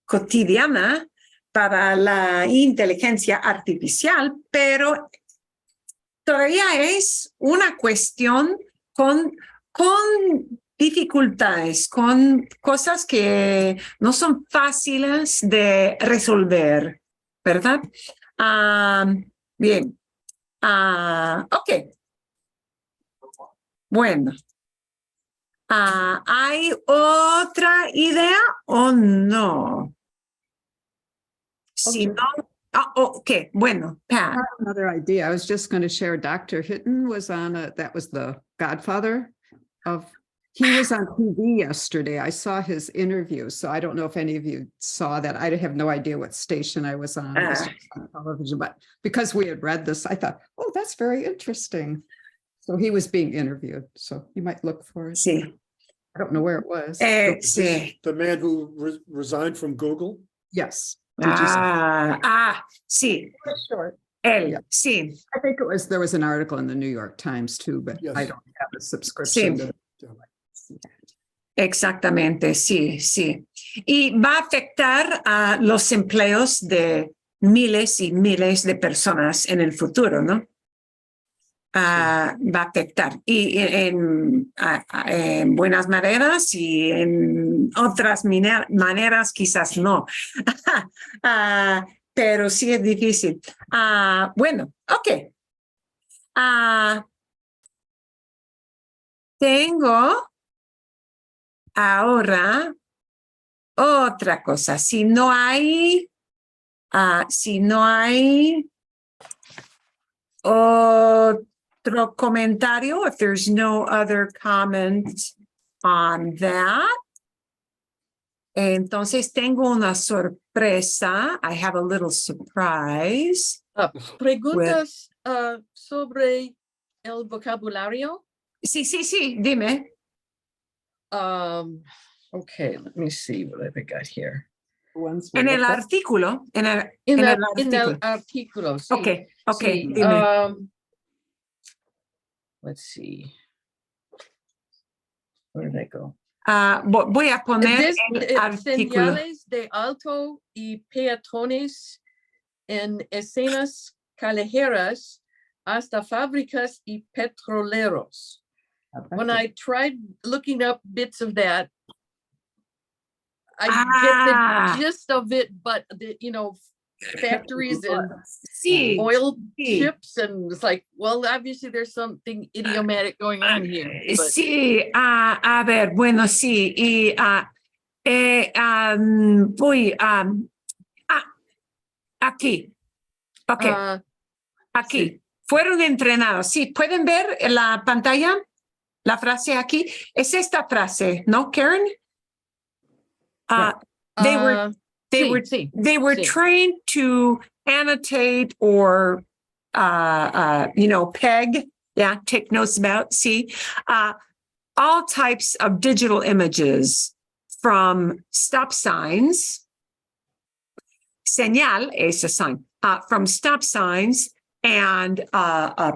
cotidiana para la inteligencia artificial, pero todavía es una cuestión con dificultades, con cosas que no son fáciles de resolver, ¿verdad? Bien. Ok. Bueno. ¿Hay otra idea o no? Si Okay. no, ok, bueno, Pat. Another idea. I was just going to share. Dr. Hitton was on that was the godfather of, he was on TV yesterday. I saw his interview. So I don't know if any of you saw that. I have no idea what station I was on. I was on television, but because we had read this, I thought, oh, that's very interesting. So he was being interviewed. So you might look for it. Sí. I don't know where it was. Sí. the man who resigned from Google. Yes. Did you see? Sí. Short. Él, Yeah. sí. I think it was, there was an article in the New York Times too, but Yes. I don't have a subscription. Sí. to- Exactamente, sí, sí. Y va a afectar a los empleos de miles y miles de personas en el futuro, ¿no? Va a afectar y en buenas maneras y en otras maneras quizás no. Pero sí es difícil. Bueno, ok. Tengo ahora otra cosa. Si no hay otro comentario, if there's no other comment on that, entonces tengo una sorpresa. I have a little surprise. Preguntas sobre el vocabulario. Sí, sí, sí, dime. Okay, let me see what I've got here. Ones we En el looked at. artículo, en el En el artículo. artículo, sí. Ok, ok, Sí, dime. let's see. Where did I go? Voy a poner el artículo. Señales de alto y peatones en escenas callejeras hasta fábricas y petroleros. when I tried looking up bits of that, I Ah. get the gist of it, but factories and Sí. oil Sí. ships, and it's like, well, obviously there's something idiomatic going on here. But Sí, a ver, bueno, sí, y voy aquí, ok, aquí, fueron entrenados. Sí, pueden ver en la pantalla la frase aquí. Es esta frase, ¿no, Karen? They were sí. trained to annotate or peg, take notes about, see, all types of digital images, from stop signs. Señal es a sign, from stop signs and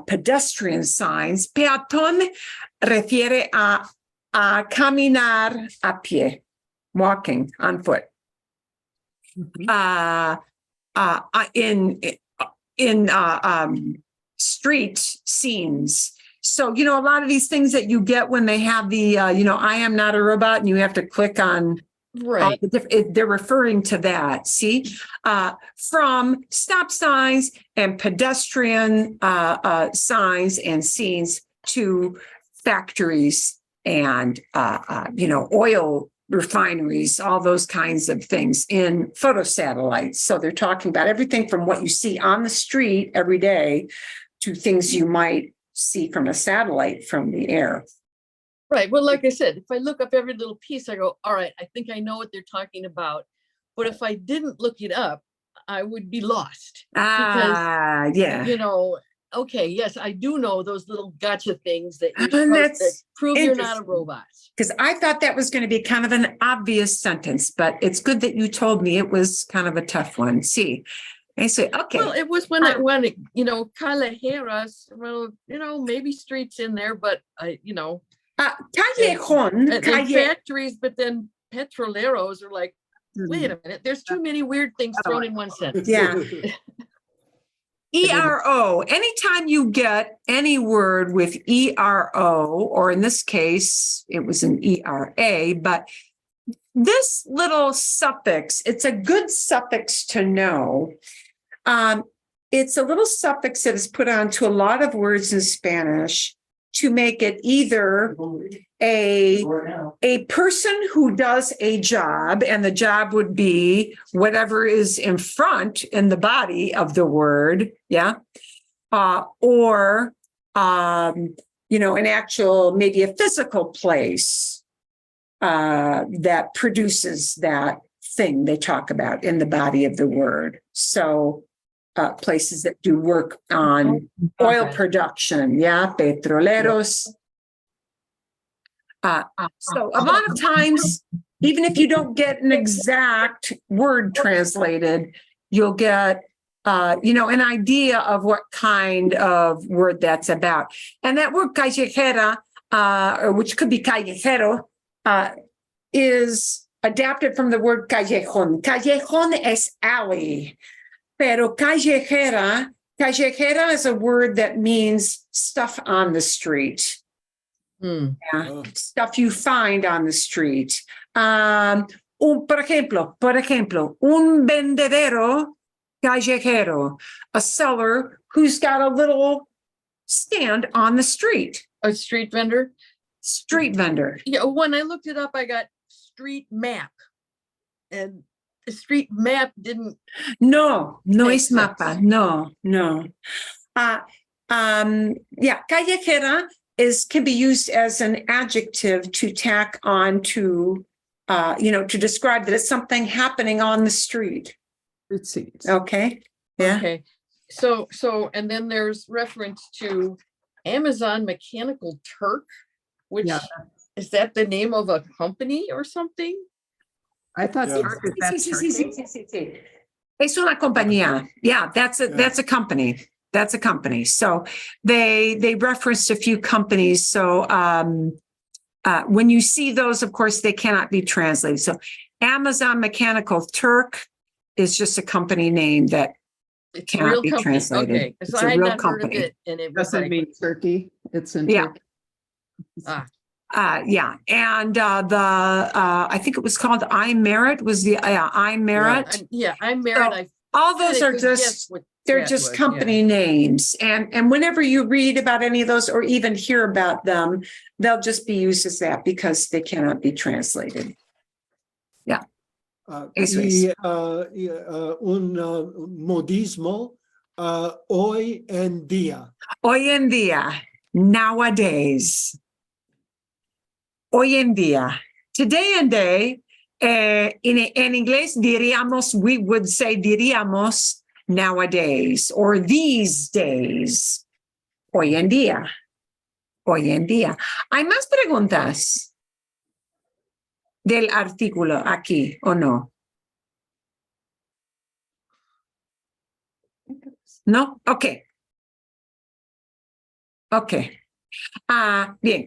pedestrian signs. Peatón refiere a caminar a pie, walking on foot. In street scenes. So, a lot of these things that you get when they have the, I am not a robot, and you have to click on, Right. They're referring to that. See, from stop signs and pedestrian signs and scenes to factories and, oil refineries, all those kinds of things in photosatellites. So they're talking about everything from what you see on the street every day to things you might see from a satellite from the air. Right. Well, like I said, if I look up every little piece, I go, all right, I think I know what they're talking about. But if I didn't look it up, I would be lost. Yeah. Okay, yes, I do know those little gotcha things that prove you're not a robot. Because I thought that was going to be kind of an obvious sentence, but it's good that you told me it was kind of a tough one. See, I say, okay. Well, it was when callejeras, maybe streets in there, but Callejón, and factories, but then petroleros are like, wait a minute, there's too many weird things thrown in one sentence. Yeah. ERO, anytime you get any word with ERO, or in this case, it was an ERA, but this little suffix, it's a good suffix to know. It's a little suffix that is put onto a lot of words in Spanish to make it either a person who does a job, and the job would be whatever is in front in the body of the word, or an actual, maybe a physical place that produces that thing they talk about in the body of the word. So places that do work on oil production, petroleros. So a lot of times, even if you don't get an exact word translated, you'll get, an idea of what kind of word that's about. And that word callejera, which could be callejero, is adapted from the word callejón. Callejón es alley. Pero callejera is a word that means stuff on the street. Stuff you find on the street. Por ejemplo, un vendedero callejero, a seller who's got a little stand on the street. A street vendor? Street vendor. Yeah, when I looked it up, I got street map. And the street map didn't. No es mapa. No. Callejera can be used as an adjective to tack on to, to describe that it's something happening on the street. Okay. Yeah. Okay. So, and then there's reference to Amazon Mechanical Turk, which is that the name of a company or something? I thought Turk is that Sí. Es una compañía. Yeah, that's a company. That's a company. So they referenced a few companies. So when you see those, of course, they cannot be translated. So Amazon Mechanical Turk is just a company name that cannot be translated. Okay, it's so a I had real not company. heard of it, and it was doesn't like, mean Turkey. It's in Yeah. Turkey. Yeah, and I think it was called I Merit was the I Merit. I merit. So all those kinda are could just guess what they're that just was, company names, and whenever you read about any of those or even hear about them, they'll just be used as that because they cannot be translated. Eso es. Un modismo hoy en día. Hoy en día, nowadays. Hoy en día, today and day, en inglés diríamos, we would say diríamos nowadays or these days. Hoy en día. Hoy en día. ¿Hay más preguntas del artículo aquí o no? ¿No? Ok. Ok. Bien.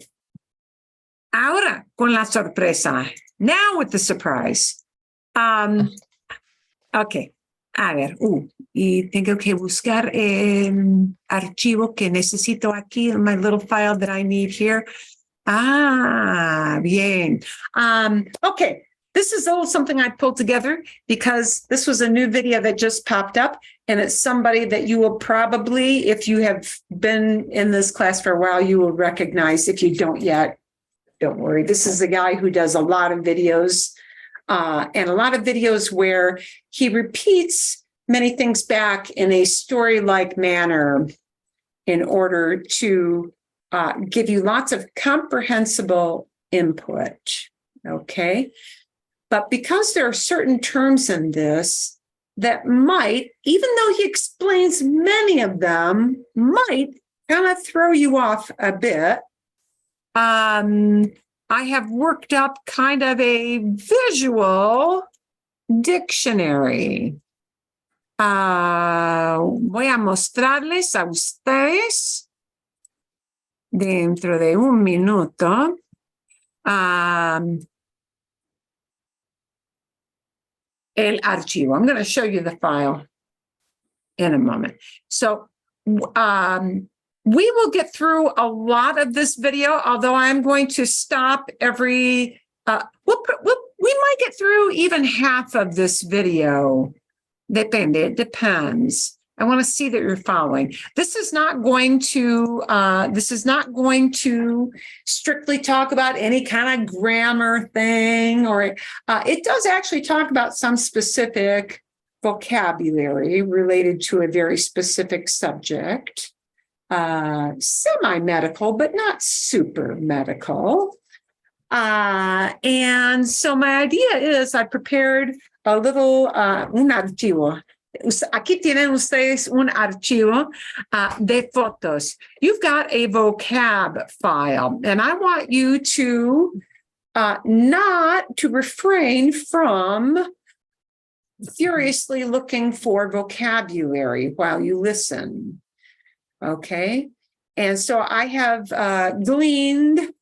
Ahora con la sorpresa. Now with the surprise. Ok. A ver, y tengo que buscar el archivo que necesito aquí, my little file that I need here. Bien. Okay. This is a little something I pulled together because this was a new video that just popped up, and it's somebody that you will probably, if you have been in this class for a while, you will recognize. If you don't yet, don't worry. This is a guy who does a lot of videos, and a lot of videos where he repeats many things back in a story-like manner in order to give you lots of comprehensible input, okay? But because there are certain terms in this that might, even though he explains many of them, might kind of throw you off a bit, I have worked up kind of a visual dictionary. Voy a mostrarles a ustedes dentro de un minuto. El archivo. I'm going to show you the file in a moment. So we will get through a lot of this video, although I'm going to stop every, we might get through even half of this video. Depende, it depends. I want to see that you're following. This is not going to strictly talk about any kind of grammar thing, or it does actually talk about some specific vocabulary related to a very specific subject, semi-medical, but not super medical. And so my idea is I prepared a little, un archivo. Aquí tienen ustedes un archivo de fotos. You've got a vocab file, and I want you to not to refrain from furiously looking for vocabulary while you listen. Okay? And so I have gleaned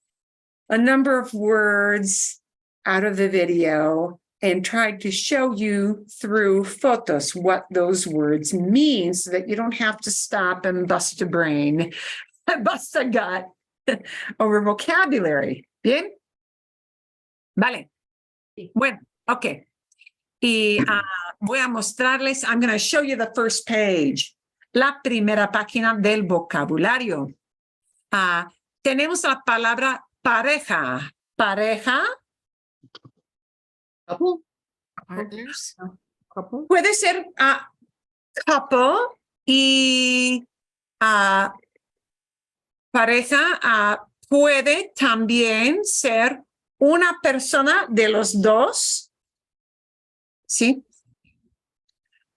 a number of words out of the video and tried to show you through photos what those words mean so that you don't have to stop and bust a brain, bust a gut over vocabulary. Bien? Vale. Bueno, okay. Y voy a mostrarles, I'm going to show you the first page. La primera página del vocabulario. Tenemos la palabra pareja. Pareja. Couple? Partners? Couple? Puede ser couple y pareja puede también ser una persona de los dos. ¿Sí?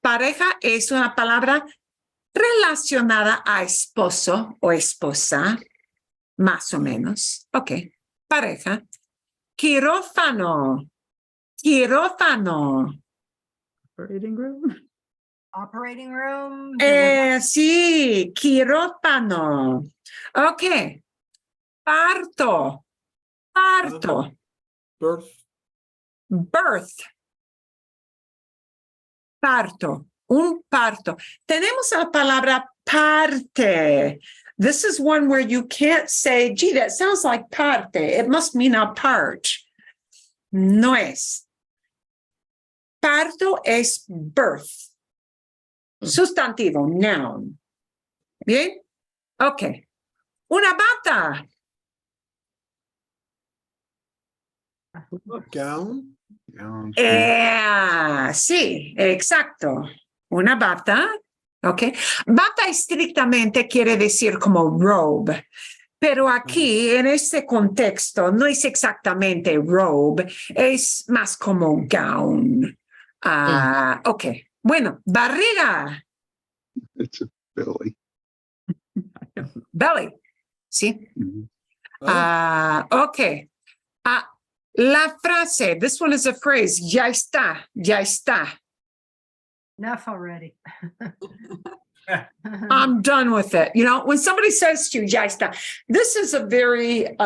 Pareja es una palabra relacionada a esposo o esposa, más o menos. Ok, pareja. Quirófano. Quirófano. Operating room? Operating room. Sí, quirófano. Ok. Parto. Parto. Birth. Birth. Parto. Un parto. Tenemos la palabra parte. This is one where you can't say, gee, that sounds like parte. It must mean a part. No es. Parto es birth. Sustantivo, noun. Bien? Okay. Una bata. Gown? Sí, exacto. Una bata. Okay. Bata estrictamente quiere decir como robe. Pero aquí, en este contexto, no es exactamente robe, es más como gown. Ok. Bueno, barriga. It's a belly. Belly. Sí. Mhm. Ok. La frase, this one is a phrase, ya está, ya está. Enough already. I'm done with it. You know, when somebody says to you, ya está, this is a very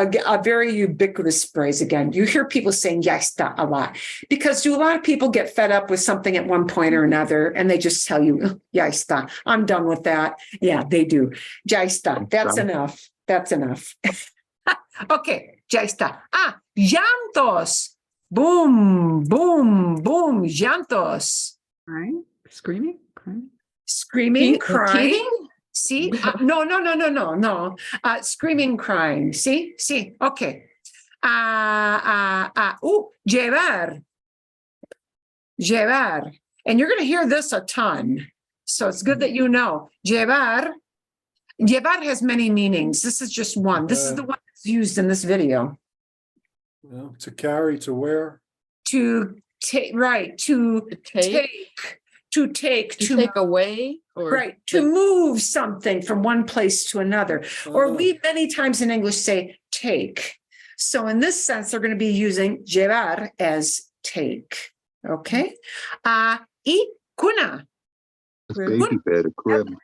ubiquitous phrase. Again, you hear people saying ya está a lot because do a lot of people get fed up with something at one point or another and they just tell you, ya está, I'm done with that. Yeah, they do. Ya está. That's enough. That's enough. Okay, ya está. Llantos. Boom, boom, boom, llantos. Right? Screaming, crying. Screaming, crying. Teething? See? No. Screaming, crying. See? Okay. Llevar. Llevar. And you're going to hear this a ton. So it's good that you know. Llevar. Llevar has many meanings. This is just one. This is the one that's used in this video. Well, to carry, to wear. To take, right. To take, To take away or right, to move something from one place to another. Or Oh. we many times in English say take. So in this sense, they're going to be using llevar as take. Okay. Y cuna. A baby bed, a crib.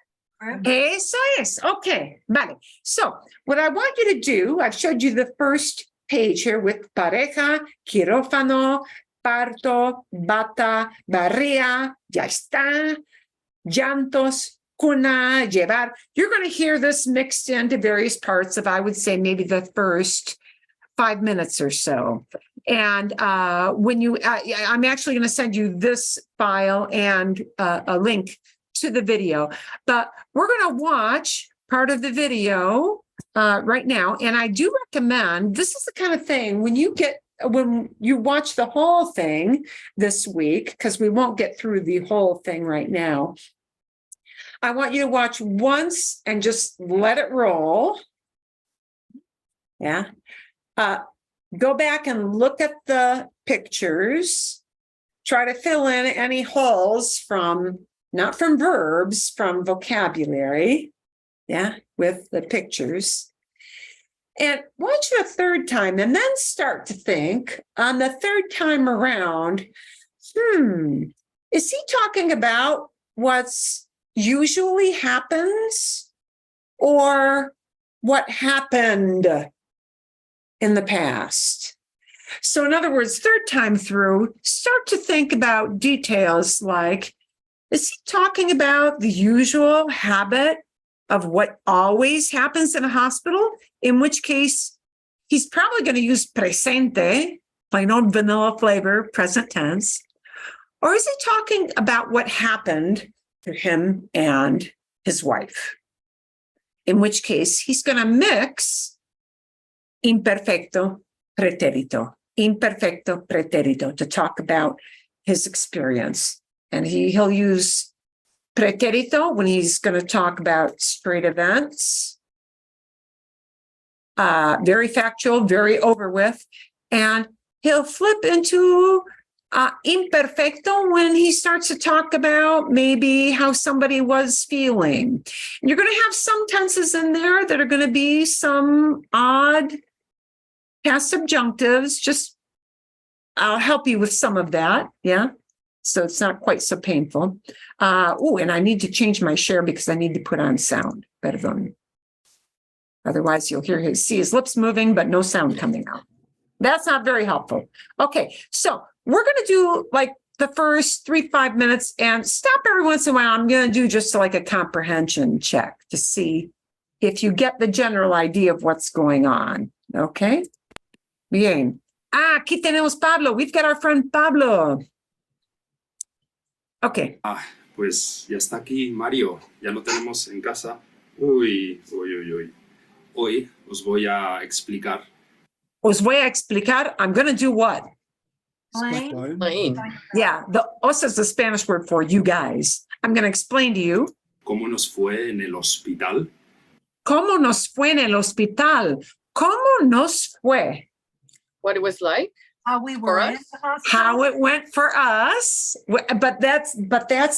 Eso es. Okay. Vale. So what I want you to do, I've showed you the first page here with pareja, quirófano, parto, bata, barría, ya está, llantos, cuna, llevar. You're going to hear this mixed into various parts of, I would say, maybe the first 5 minutes or so. And when you, I'm actually going to send you this file and a link to the video, but we're going to watch part of the video right now. And I do recommend, this is the kind of thing when you watch the whole thing this week, because we won't get through the whole thing right now. I want you to watch once and just let it roll. Yeah. Go back and look at the pictures. Try to fill in any holes not from verbs, from vocabulary. Yeah, with the pictures. And watch it a third time and then start to think on the third time around, is he talking about what's usually happens or what happened in the past? So in other words, third time through, start to think about details like, is he talking about the usual habit of what always happens in a hospital? In which case, he's probably going to use presente, plain old vanilla flavor, present tense. Or is he talking about what happened to him and his wife? In which case, he's going to mix imperfecto, pretérito to talk about his experience. And he'll use pretérito when he's going to talk about straight events. Very factual, very over with. And he'll flip into imperfecto when he starts to talk about maybe how somebody was feeling. You're going to have some tenses in there that are going to be some odd past subjunctives. Just I'll help you with some of that. Yeah. So it's not quite so painful. And I need to change my share because I need to put on sound. Perdón. Otherwise, you'll see his lips moving, but no sound coming out. That's not very helpful. Okay, so we're going to do like the first 3-5 minutes and stop every once in a while. I'm going to do just like a comprehension check to see if you get the general idea of what's going on. Okay? Bien. Ah, aquí tenemos Pablo. We've got our friend Pablo. Okay. Pues ya está aquí Mario, ya lo tenemos en casa. Uy. Hoy os voy a explicar Os voy a explicar. I'm going to do what? Plain. Plain. Yeah, the os is the Spanish word for you guys. I'm going to explain to you cómo nos fue en el hospital. cómo nos fue en el hospital. ¿Cómo nos fue? What it was like. How we For were in us? the hospital. How it went for us. But that's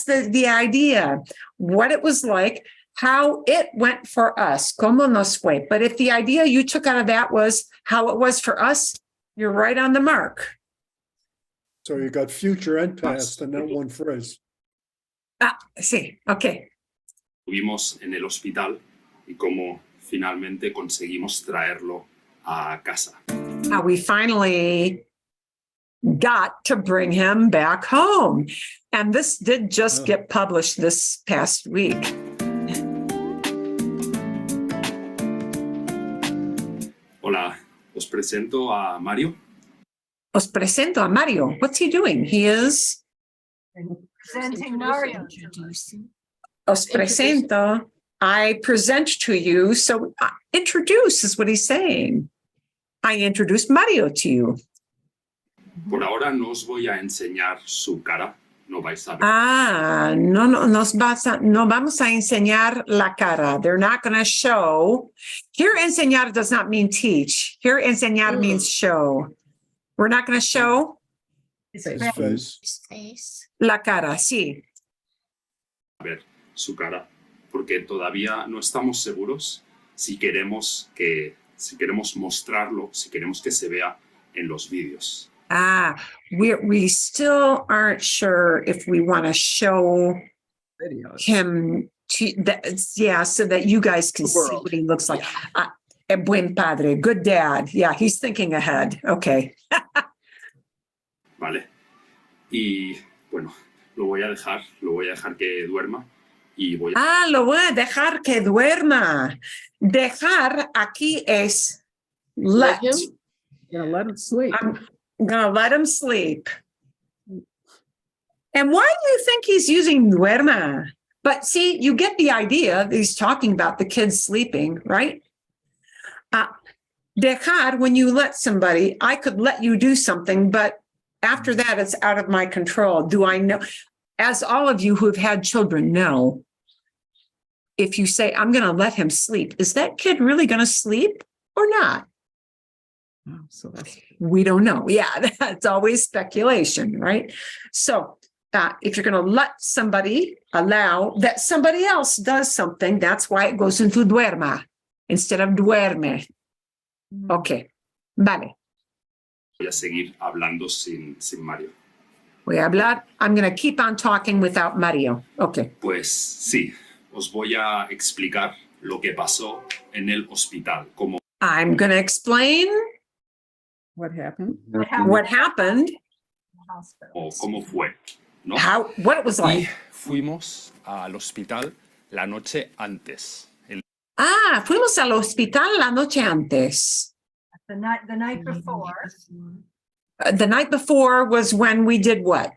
the idea. What it was like, how it went for us. ¿Cómo nos fue? But if the idea you took out of that was how it was for us, you're right on the mark. So you got future and past in that one phrase. Ah, sí, okay. Estuvimos en el hospital y cómo finalmente conseguimos traerlo a casa. How we finally got to bring him back home. And this did just Oh. get published this past week. Hola, os presento a Mario. Os presento a Mario. What's he doing? He is, Presenting Mario. os presento. I present to you. So introduce is what he's saying. I introduced Mario to you. Por ahora no os voy a enseñar su cara, no vais a ver. No vamos a enseñar la cara. They're not going to show. Here, enseñar does not mean teach. Here, enseñar means show. We're not going to show His Face. face. Face. la cara. Sí. A ver su cara, porque todavía no estamos seguros si queremos mostrarlo, si queremos que se vea en los vídeos. We still aren't sure if we want to show Videos. him to that. Yeah, so that you guys can The see world. what he looks like. A buen padre, good dad. Yeah, he's thinking ahead. Okay. ¿Vale? Y bueno, lo voy a dejar que duerma y voy a... Lo voy a dejar que duerma. Dejar aquí es let. Let him? Yeah, let him sleep. I'm gonna let him sleep. And why do you think he's using duerma? But see, you get the idea. He's talking about the kids sleeping, right? Dejar, when you let somebody, I could let you do something, but after that, it's out of my control. Do I know? As all of you who have had children know, if you say, I'm going to let him sleep, is that kid really going to sleep or not? Oh, so that's We don't know. Yeah, that's always speculation, right? So if you're going to let somebody allow that somebody else does something, that's why it goes into duerma instead of duerme. Okay, vale. Voy a seguir hablando sin Mario. Voy a hablar. I'm going to keep on talking without Mario. Okay. Pues sí, os voy a explicar lo que pasó en el hospital, cómo I'm going to explain what happened. what happened, cómo fue, ¿no? what it was Y like. fuimos al hospital la noche antes. Fuimos al hospital la noche antes. The night before. The night before was when we did what?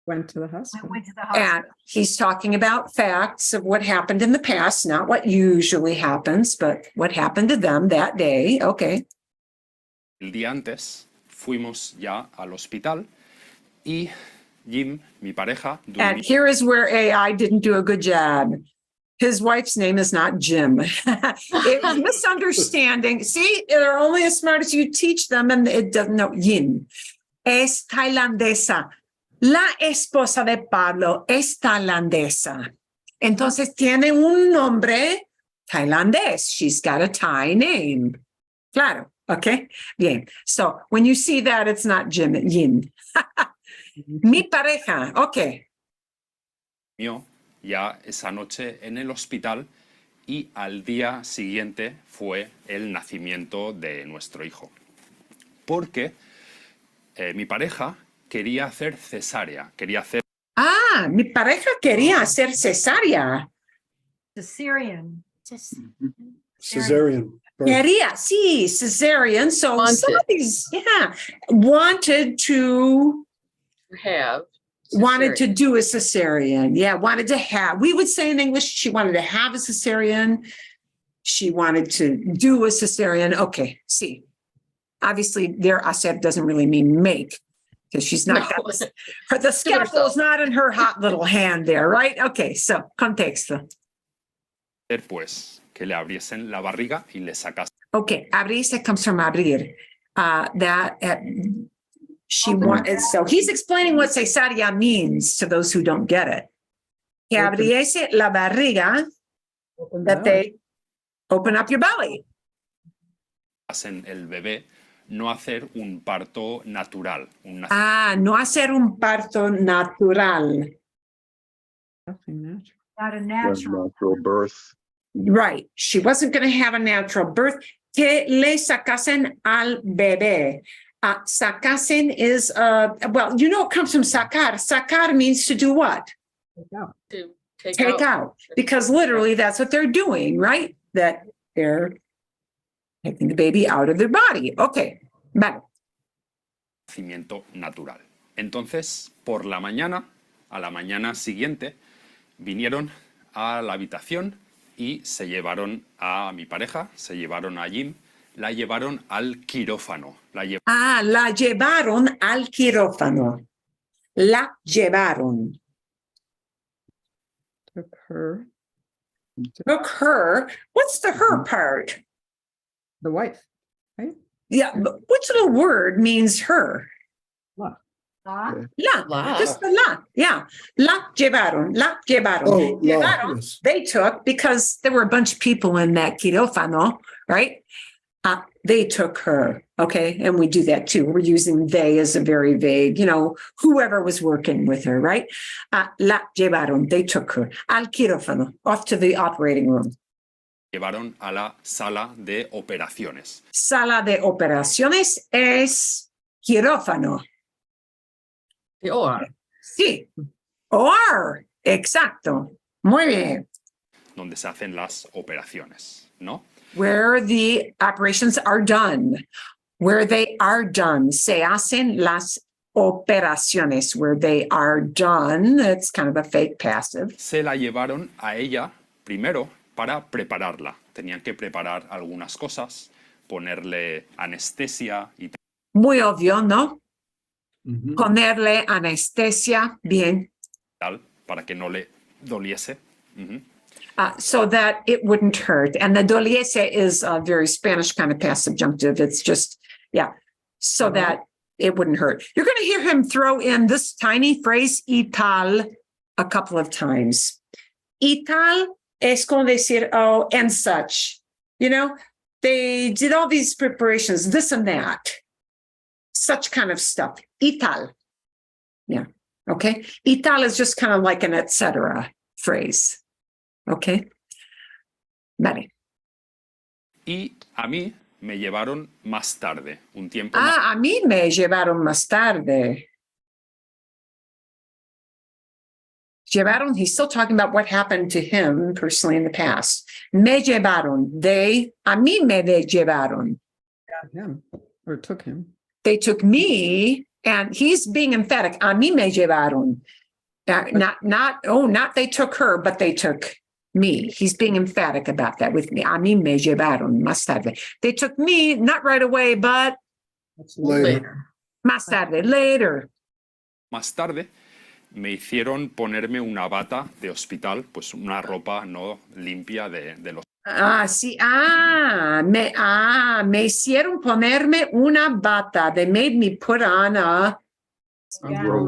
Went to the We hospital. went to the And hospital. he's talking about facts of what happened in the past, not what usually happens, but what happened to them that day. Okay. El día antes fuimos ya al hospital y Jim, mi pareja, And durmió. here is where AI didn't do a good job. His wife's name is not Jim. It's misunderstanding. See, they're only as smart as you teach them, and it doesn't know Yin. Es tailandesa. La esposa de Pablo es tailandesa. Entonces tiene un nombre tailandés. She's got a Thai name. Claro. Okay. Bien. So when you see that, it's not Jim, Yin. Mi pareja. Okay. Ya esa noche en el hospital y al día siguiente fue el nacimiento de nuestro hijo. Porque mi pareja quería hacer cesárea, quería hacer Mi pareja quería hacer cesárea. Cesarean. Cesarean. birth. Quería, sí, cesarean. So some of Wanted. these, wanted to Have. wanted to cesarean. do a cesarean. Yeah, wanted to have. We would say in English, she wanted to have a cesarean. She wanted to do a cesarean. Okay, see. Obviously, their hacer doesn't really mean make because she's not No. got the scalpel is not in her hot little hand there, right? Okay, so contexto. Pues que le abriesen la barriga y le sacasen Okay, abrirse comes from abrir. She wanted, so he's explaining what cesárea means to those who don't get it. Que abriese la barriga, that they open up your belly. el bebé, no hacer un parto natural. No hacer un parto natural. Nothing natural. Not a Natural natural. birth. Right. She wasn't going to have a natural birth. Que le sacasen al bebé. Sacasen is, well, it comes from sacar. Sacar means to do what? To take Take out. Because literally that's what they're doing, right? That they're taking the baby out of their body. Okay. Vale. Nacimiento natural. Entonces, por la mañana, a la mañana siguiente, vinieron a la habitación y se llevaron a mi pareja, se llevaron a Jim, la llevaron al quirófano. La llevaron al quirófano. La llevaron. Took her, Took her. What's the her part? the wife, right? Yeah, but which little word means her? Ah, La, just the la. Yeah. La llevaron. La llevaron. Oh, Llevaron, yes. they took, because there were a bunch of people in that quirófano, right? They took her. Okay. And we do that too. We're using they as a very vague, whoever was working with her, right? La llevaron. They took her al quirófano, off to the operating room. Llevaron a la sala de operaciones. Sala de operaciones es quirófano. The OR. Sí. OR. Exacto. Muy bien. Donde se hacen las operaciones, ¿no? Where the operations are done. Where they are done. Se hacen las operaciones. Where they are done. That's kind of a fake passive. Se la llevaron a ella primero para prepararla. Tenían que preparar algunas cosas, ponerle anestesia y Muy obvio, ¿no? Mhm. Ponerle anestesia. Bien. tal, para que no le doliese. Ujú. So that it wouldn't hurt. And the doliese is a very Spanish kind of past subjunctive. It's just, so that it wouldn't hurt. You're going to hear him throw in this tiny phrase, y tal, a couple of times. Y tal es como decir, oh, and such. They did all these preparations, this and that. Such kind of stuff. Y tal. Yeah. Okay. Y tal is just kind of like an et cetera phrase. Okay. Vale. Y a mí me llevaron más tarde, un tiempo A mí me llevaron más tarde. Llevaron, he's still talking about what happened to him personally in the past. Me llevaron. A mí me llevaron. Him, or took him. They took me, and he's being emphatic. A mí me llevaron. Not they took her, but they took me. He's being emphatic about that with me. A mí me llevaron más tarde. They took me, not right away, but Later. más tarde, later. más tarde me hicieron ponerme una bata de hospital, pues una ropa no limpia de los Sí, me hicieron ponerme una bata. They made me put on a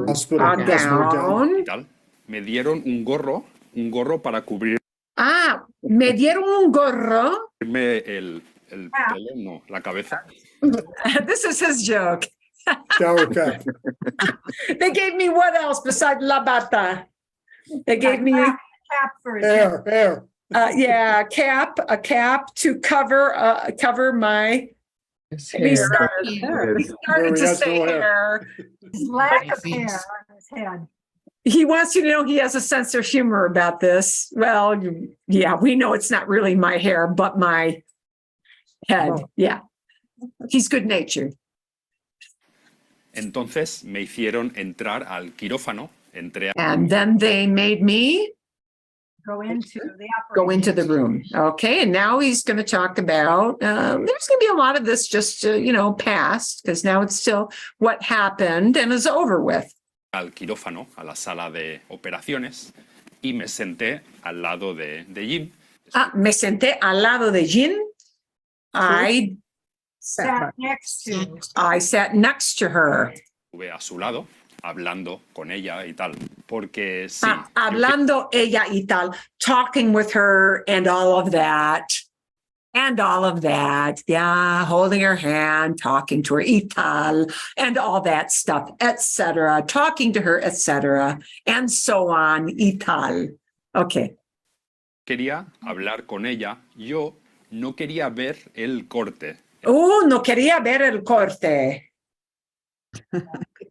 Hospital. gown. hospital. Me dieron un gorro para cubrirme Me dieron un gorro. el pelo, no, la cabeza. This is his joke. Shower cap. They gave me what else besides la bata? They gave me cap for his head. Hair. a cap to cover my. He started to say Hair. hair. His lack of hair on his head. He wants you to know he has a sense of humor about this. Well, yeah, we know it's not really my hair, but my head. Oh. Yeah. He's good natured. Entonces me hicieron entrar al quirófano, entré a And then they made me Go into the go operating. into the room. Okay. And now he's going to talk about, there's going to be a lot of this just, past, because now it's still what happened and is over with. al quirófano, a la sala de operaciones, y me senté al lado de Jim. Me senté al lado de Jean. I Sat next to. sat next to her. Estuve a su lado, hablando con ella y tal, porque sí. Hablando ella y tal, talking with her and all of that. And all of that. Yeah, holding her hand, talking to her, y tal, and all that stuff, etc. Talking to her, etc. And so on, y tal. Okay. Quería hablar con ella. Yo no quería ver el corte. Oh, no quería ver el corte.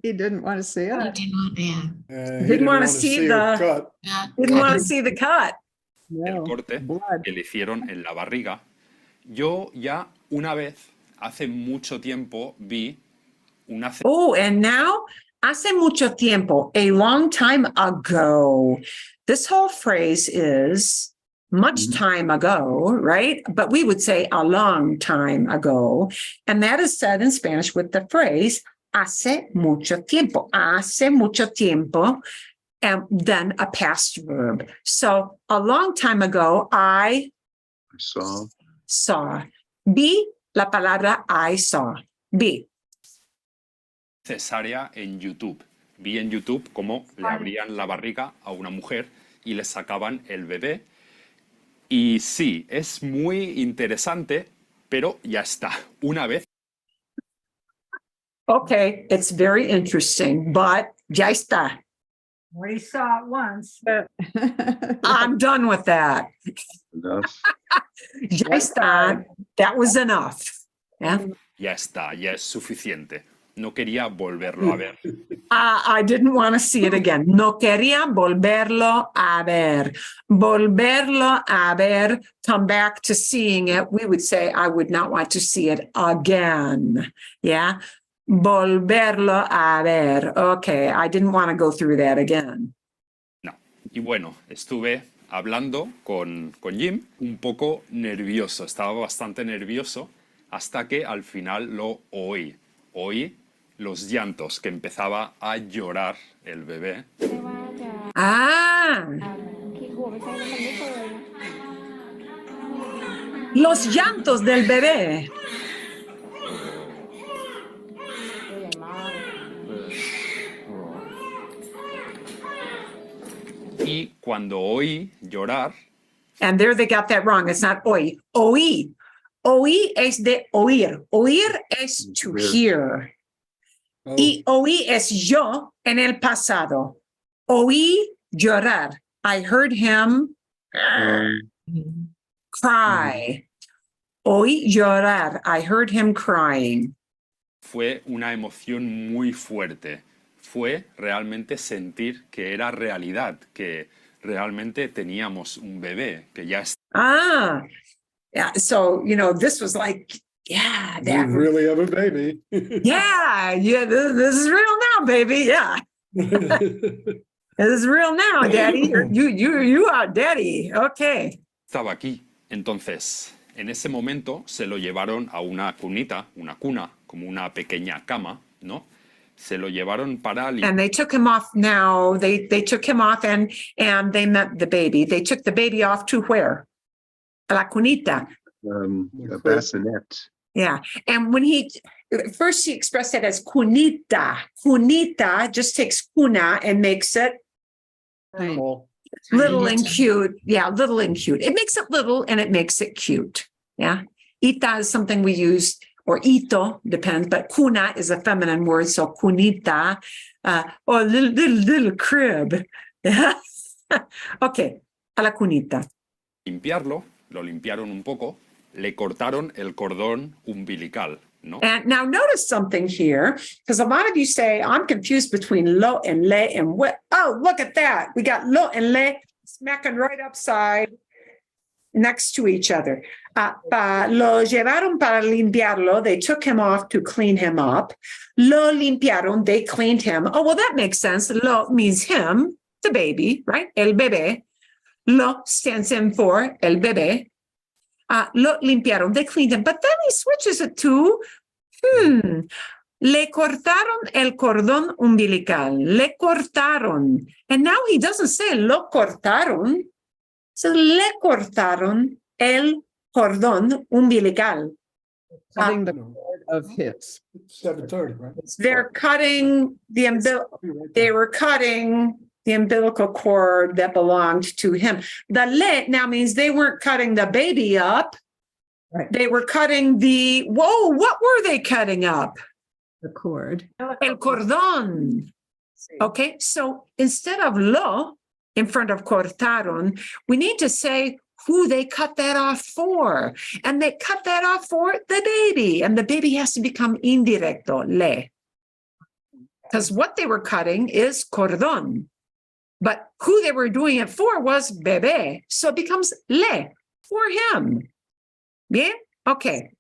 He didn't want to see it. He Didn't wanna wanna see her the- cut. Didn't want to see the cut. El No, corte blood. que le hicieron en la barriga. Yo ya una vez, hace mucho tiempo, vi una Oh, and now, hace mucho tiempo, a long time ago. This whole phrase is much Mhm. time ago, right? But we would say a long time ago. And that is said in Spanish with the phrase hace mucho tiempo, hace mucho tiempo, and then a past verb. So a long time ago, I I saw. saw. Vi la palabra I saw. Vi. cesárea en YouTube. Vi en YouTube cómo le abrían la barriga a una mujer y le sacaban el bebé. Y sí, es muy interesante, pero ya está. Una vez Okay, it's very interesting, but ya está. We saw it once. I'm done with that. Enough. Ya está. That was enough. Yeah. ya está, ya es suficiente. No quería volverlo a ver. I didn't want to see it again. No quería volverlo a ver. Volverlo a ver, come back to seeing it. We would say, I would not want to see it again. Yeah. Volverlo a ver. Okay. I didn't want to go through that again. No. Y bueno, estuve hablando con Jim un poco nervioso. Estaba bastante nervioso hasta que al final lo oí. Oí los llantos, que empezaba a llorar el bebé. Ah, los llantos del bebé. Y cuando oí llorar, And there they got that wrong. It's not oí. Oí. Oí es de oír. Oír es to hear. Oh, Y oí es yo en el pasado. Oí llorar. I heard him cry. Oí llorar. I heard him crying. fue una emoción muy fuerte. Fue realmente sentir que era realidad, que realmente teníamos un bebé, que ya Ah, yeah. So, this was like, yeah, you that, really have a baby. yeah, this is real now, baby. Yeah. This is real now, Daddy. You are Daddy. Okay. estaba aquí. Entonces, en ese momento se lo llevaron a una cunita, una cuna, como una pequeña cama, ¿no? Se lo llevaron para And they took him off now. They took him off and they met the baby. They took the baby off to where? A la cunita. A bassinet. Yeah. And when first he expressed it as cunita. Cunita just takes cuna and makes it Animal. little and cute. Yeah, little and cute. It makes it little and it makes it cute. Yeah. Ita is something we use, or ito, depends, but cuna is a feminine word. So cunita, or little crib. Yeah. Okay. A la cunita. limpiarlo, lo limpiaron un poco, le cortaron el cordón umbilical, ¿no? And now notice something here, because a lot of you say, I'm confused between lo and le and what. Oh, look at that. We got lo and le smacking right upside next to each other. Lo llevaron para limpiarlo. They took him off to clean him up. Lo limpiaron. They cleaned him. Oh, well, that makes sense. Lo means him, the baby, right? El bebé. Lo stands in for el bebé. Lo limpiaron. They cleaned him. But then he switches it to, le cortaron el cordón umbilical. Le cortaron. And now he doesn't say lo cortaron. So le cortaron el cordón umbilical. Cutting the cord of his. 7:30, right? They're cutting the they were cutting the umbilical cord that belonged to him. The le now means they weren't cutting the baby up. Right. They were cutting what were they cutting up? The cord. El cordón. Okay, so instead of lo in front of cortaron, we need to say who they cut that off for. And they cut that off for the baby. And the baby has to become indirecto, le. Because what they were cutting is cordón. But who they were doing it for was bebé. So it becomes le, for him. Bien? Okay.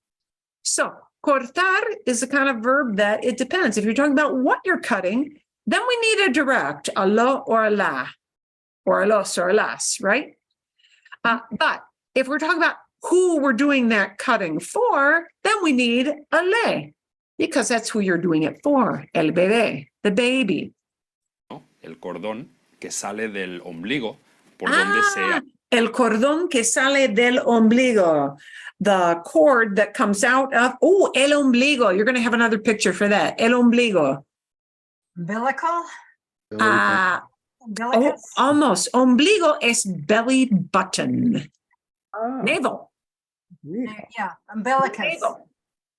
So cortar is a kind of verb that it depends. If you're talking about what you're cutting, then we need a direct, a lo or a la, or a los or a las, right? But if we're talking about who we're doing that cutting for, then we need a le, because that's who you're doing it for, el bebé, the baby. ¿No? El cordón que sale del ombligo, por donde se El cordón que sale del ombligo, the cord that comes out of, el ombligo. You're going to have another picture for that. El ombligo. Umbilical? Umbilicus? Almost. Ombligo es belly button. Oh, Navel. Yeah, umbilicus. Navel.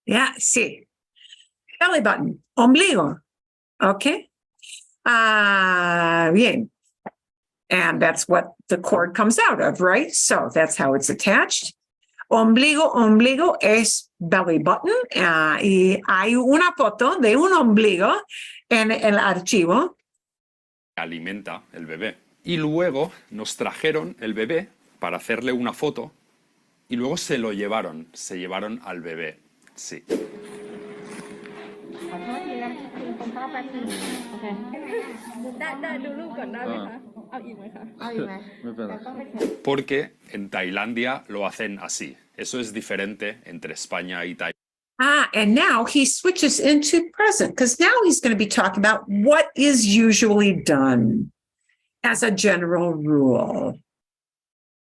Yeah, sí. Belly button. Ombligo. Okay. Bien. And that's what the cord comes out of, right? So that's how it's attached. Ombligo es belly button. Y hay una foto de un ombligo en el archivo. alimenta el bebé. Y luego nos trajeron el bebé para hacerle una foto y luego se llevaron al bebé. Sí. Porque en Tailandia lo hacen así. Eso es diferente entre España y Tailandia. And now he switches into present, because now he's going to be talking about what is usually done as a general rule.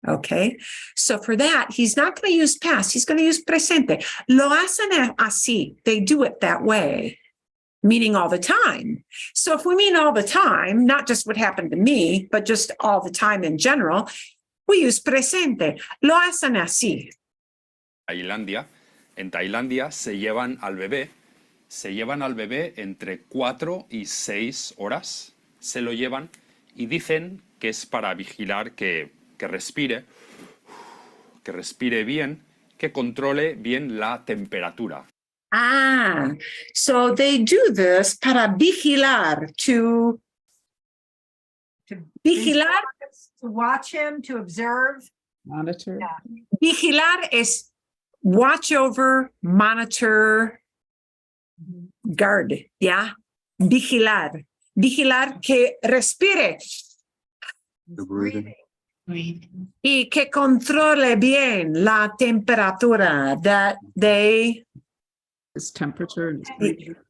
Okay, so for that, he's not going to use past, he's going to use presente. Lo hacen así, they do it that way, meaning all the time. So if we mean all the time, not just what happened to me, but just all the time in general, we use presente. Lo hacen así. En Tailandia se llevan al bebé entre 4 y 6 horas, se lo llevan y dicen que es para vigilar que respire bien, que controle bien la temperatura. So they do this para vigilar, to vigilar. To watch him, to observe. monitor. Yeah. Vigilar es watch over, monitor, guard, ¿ya? Vigilar. Vigilar que respire The breathing. y que controle bien la temperatura, that His temperature. And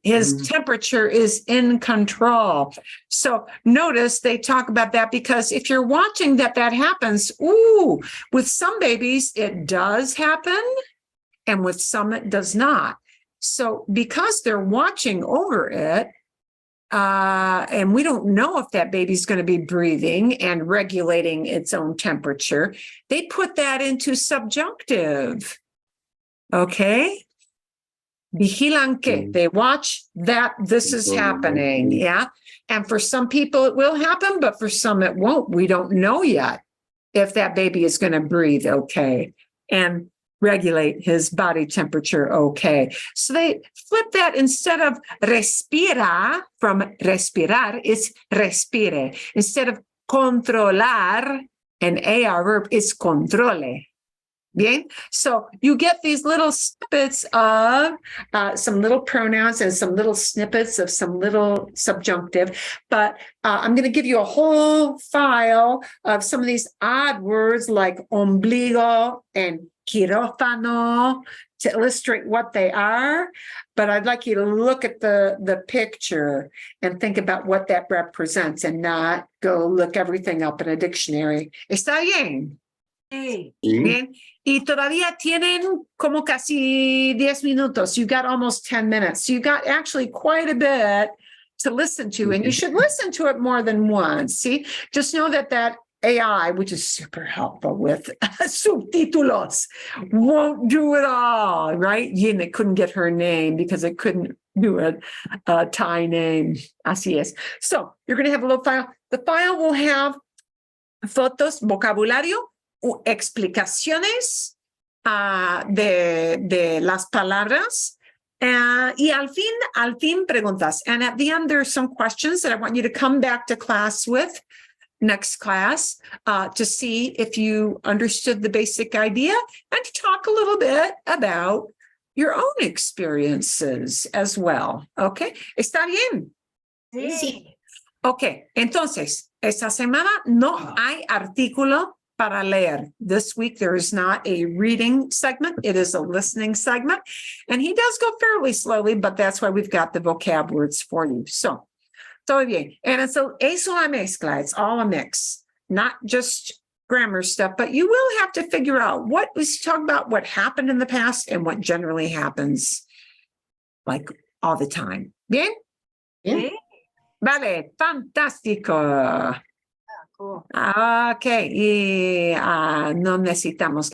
his his temperature is in control. So notice they talk about that, because if you're watching that happens, with some babies, it does happen. And with some, it does not. So because they're watching over it, and we don't know if that baby's going to be breathing and regulating its own temperature, they put that into subjunctive. Okay? Vigilan que, they watch that this is happening, yeah? And for some people it will happen, but for some it won't. We don't know yet if that baby is going to breathe okay. And regulate his body temperature okay. So they flip that instead of respira from respirar, it's respire. Instead of controlar, an AR verb, it's controle. Bien? So you get these little snippets of some little pronouns and some little snippets of some little subjunctive, but I'm going to give you a whole file of some of these odd words like ombligo and quirófano to illustrate what they are, but I'd like you to look at the picture and think about what that represents and not go look everything up in a dictionary. ¿Está bien? Sí. Sí. Bien, y todavía tienen como casi 10 minutos. You got almost 10 minutes. So you got actually quite a bit to listen to, and you should listen to it more than once. See, just know that AI, which is super helpful with subtítulos, won't do it all, right? Yin, it couldn't get her name because it couldn't do a Thai name. Así es. So you're going to have a little file. The file will have fotos, vocabulario, explicaciones de las palabras y al fin preguntas. And at the end, there's some questions that I want you to come back to class with next class to see if you understood the basic idea and to talk a little bit about your own experiences as well. Okay, ¿está bien? Sí. Ok, entonces, esta semana no hay artículo para leer. This week, there is not a reading segment. It is a listening segment. And he does go fairly slowly, but that's why we've got the vocab words for you. So, todo bien. And es una mezcla. It's all a mix, not just grammar stuff, but you will have to figure out what was talking about, what happened in the past and what generally happens like all the time. Bien? Sí. Vale, fantástico. Cool. Ok, y no necesitamos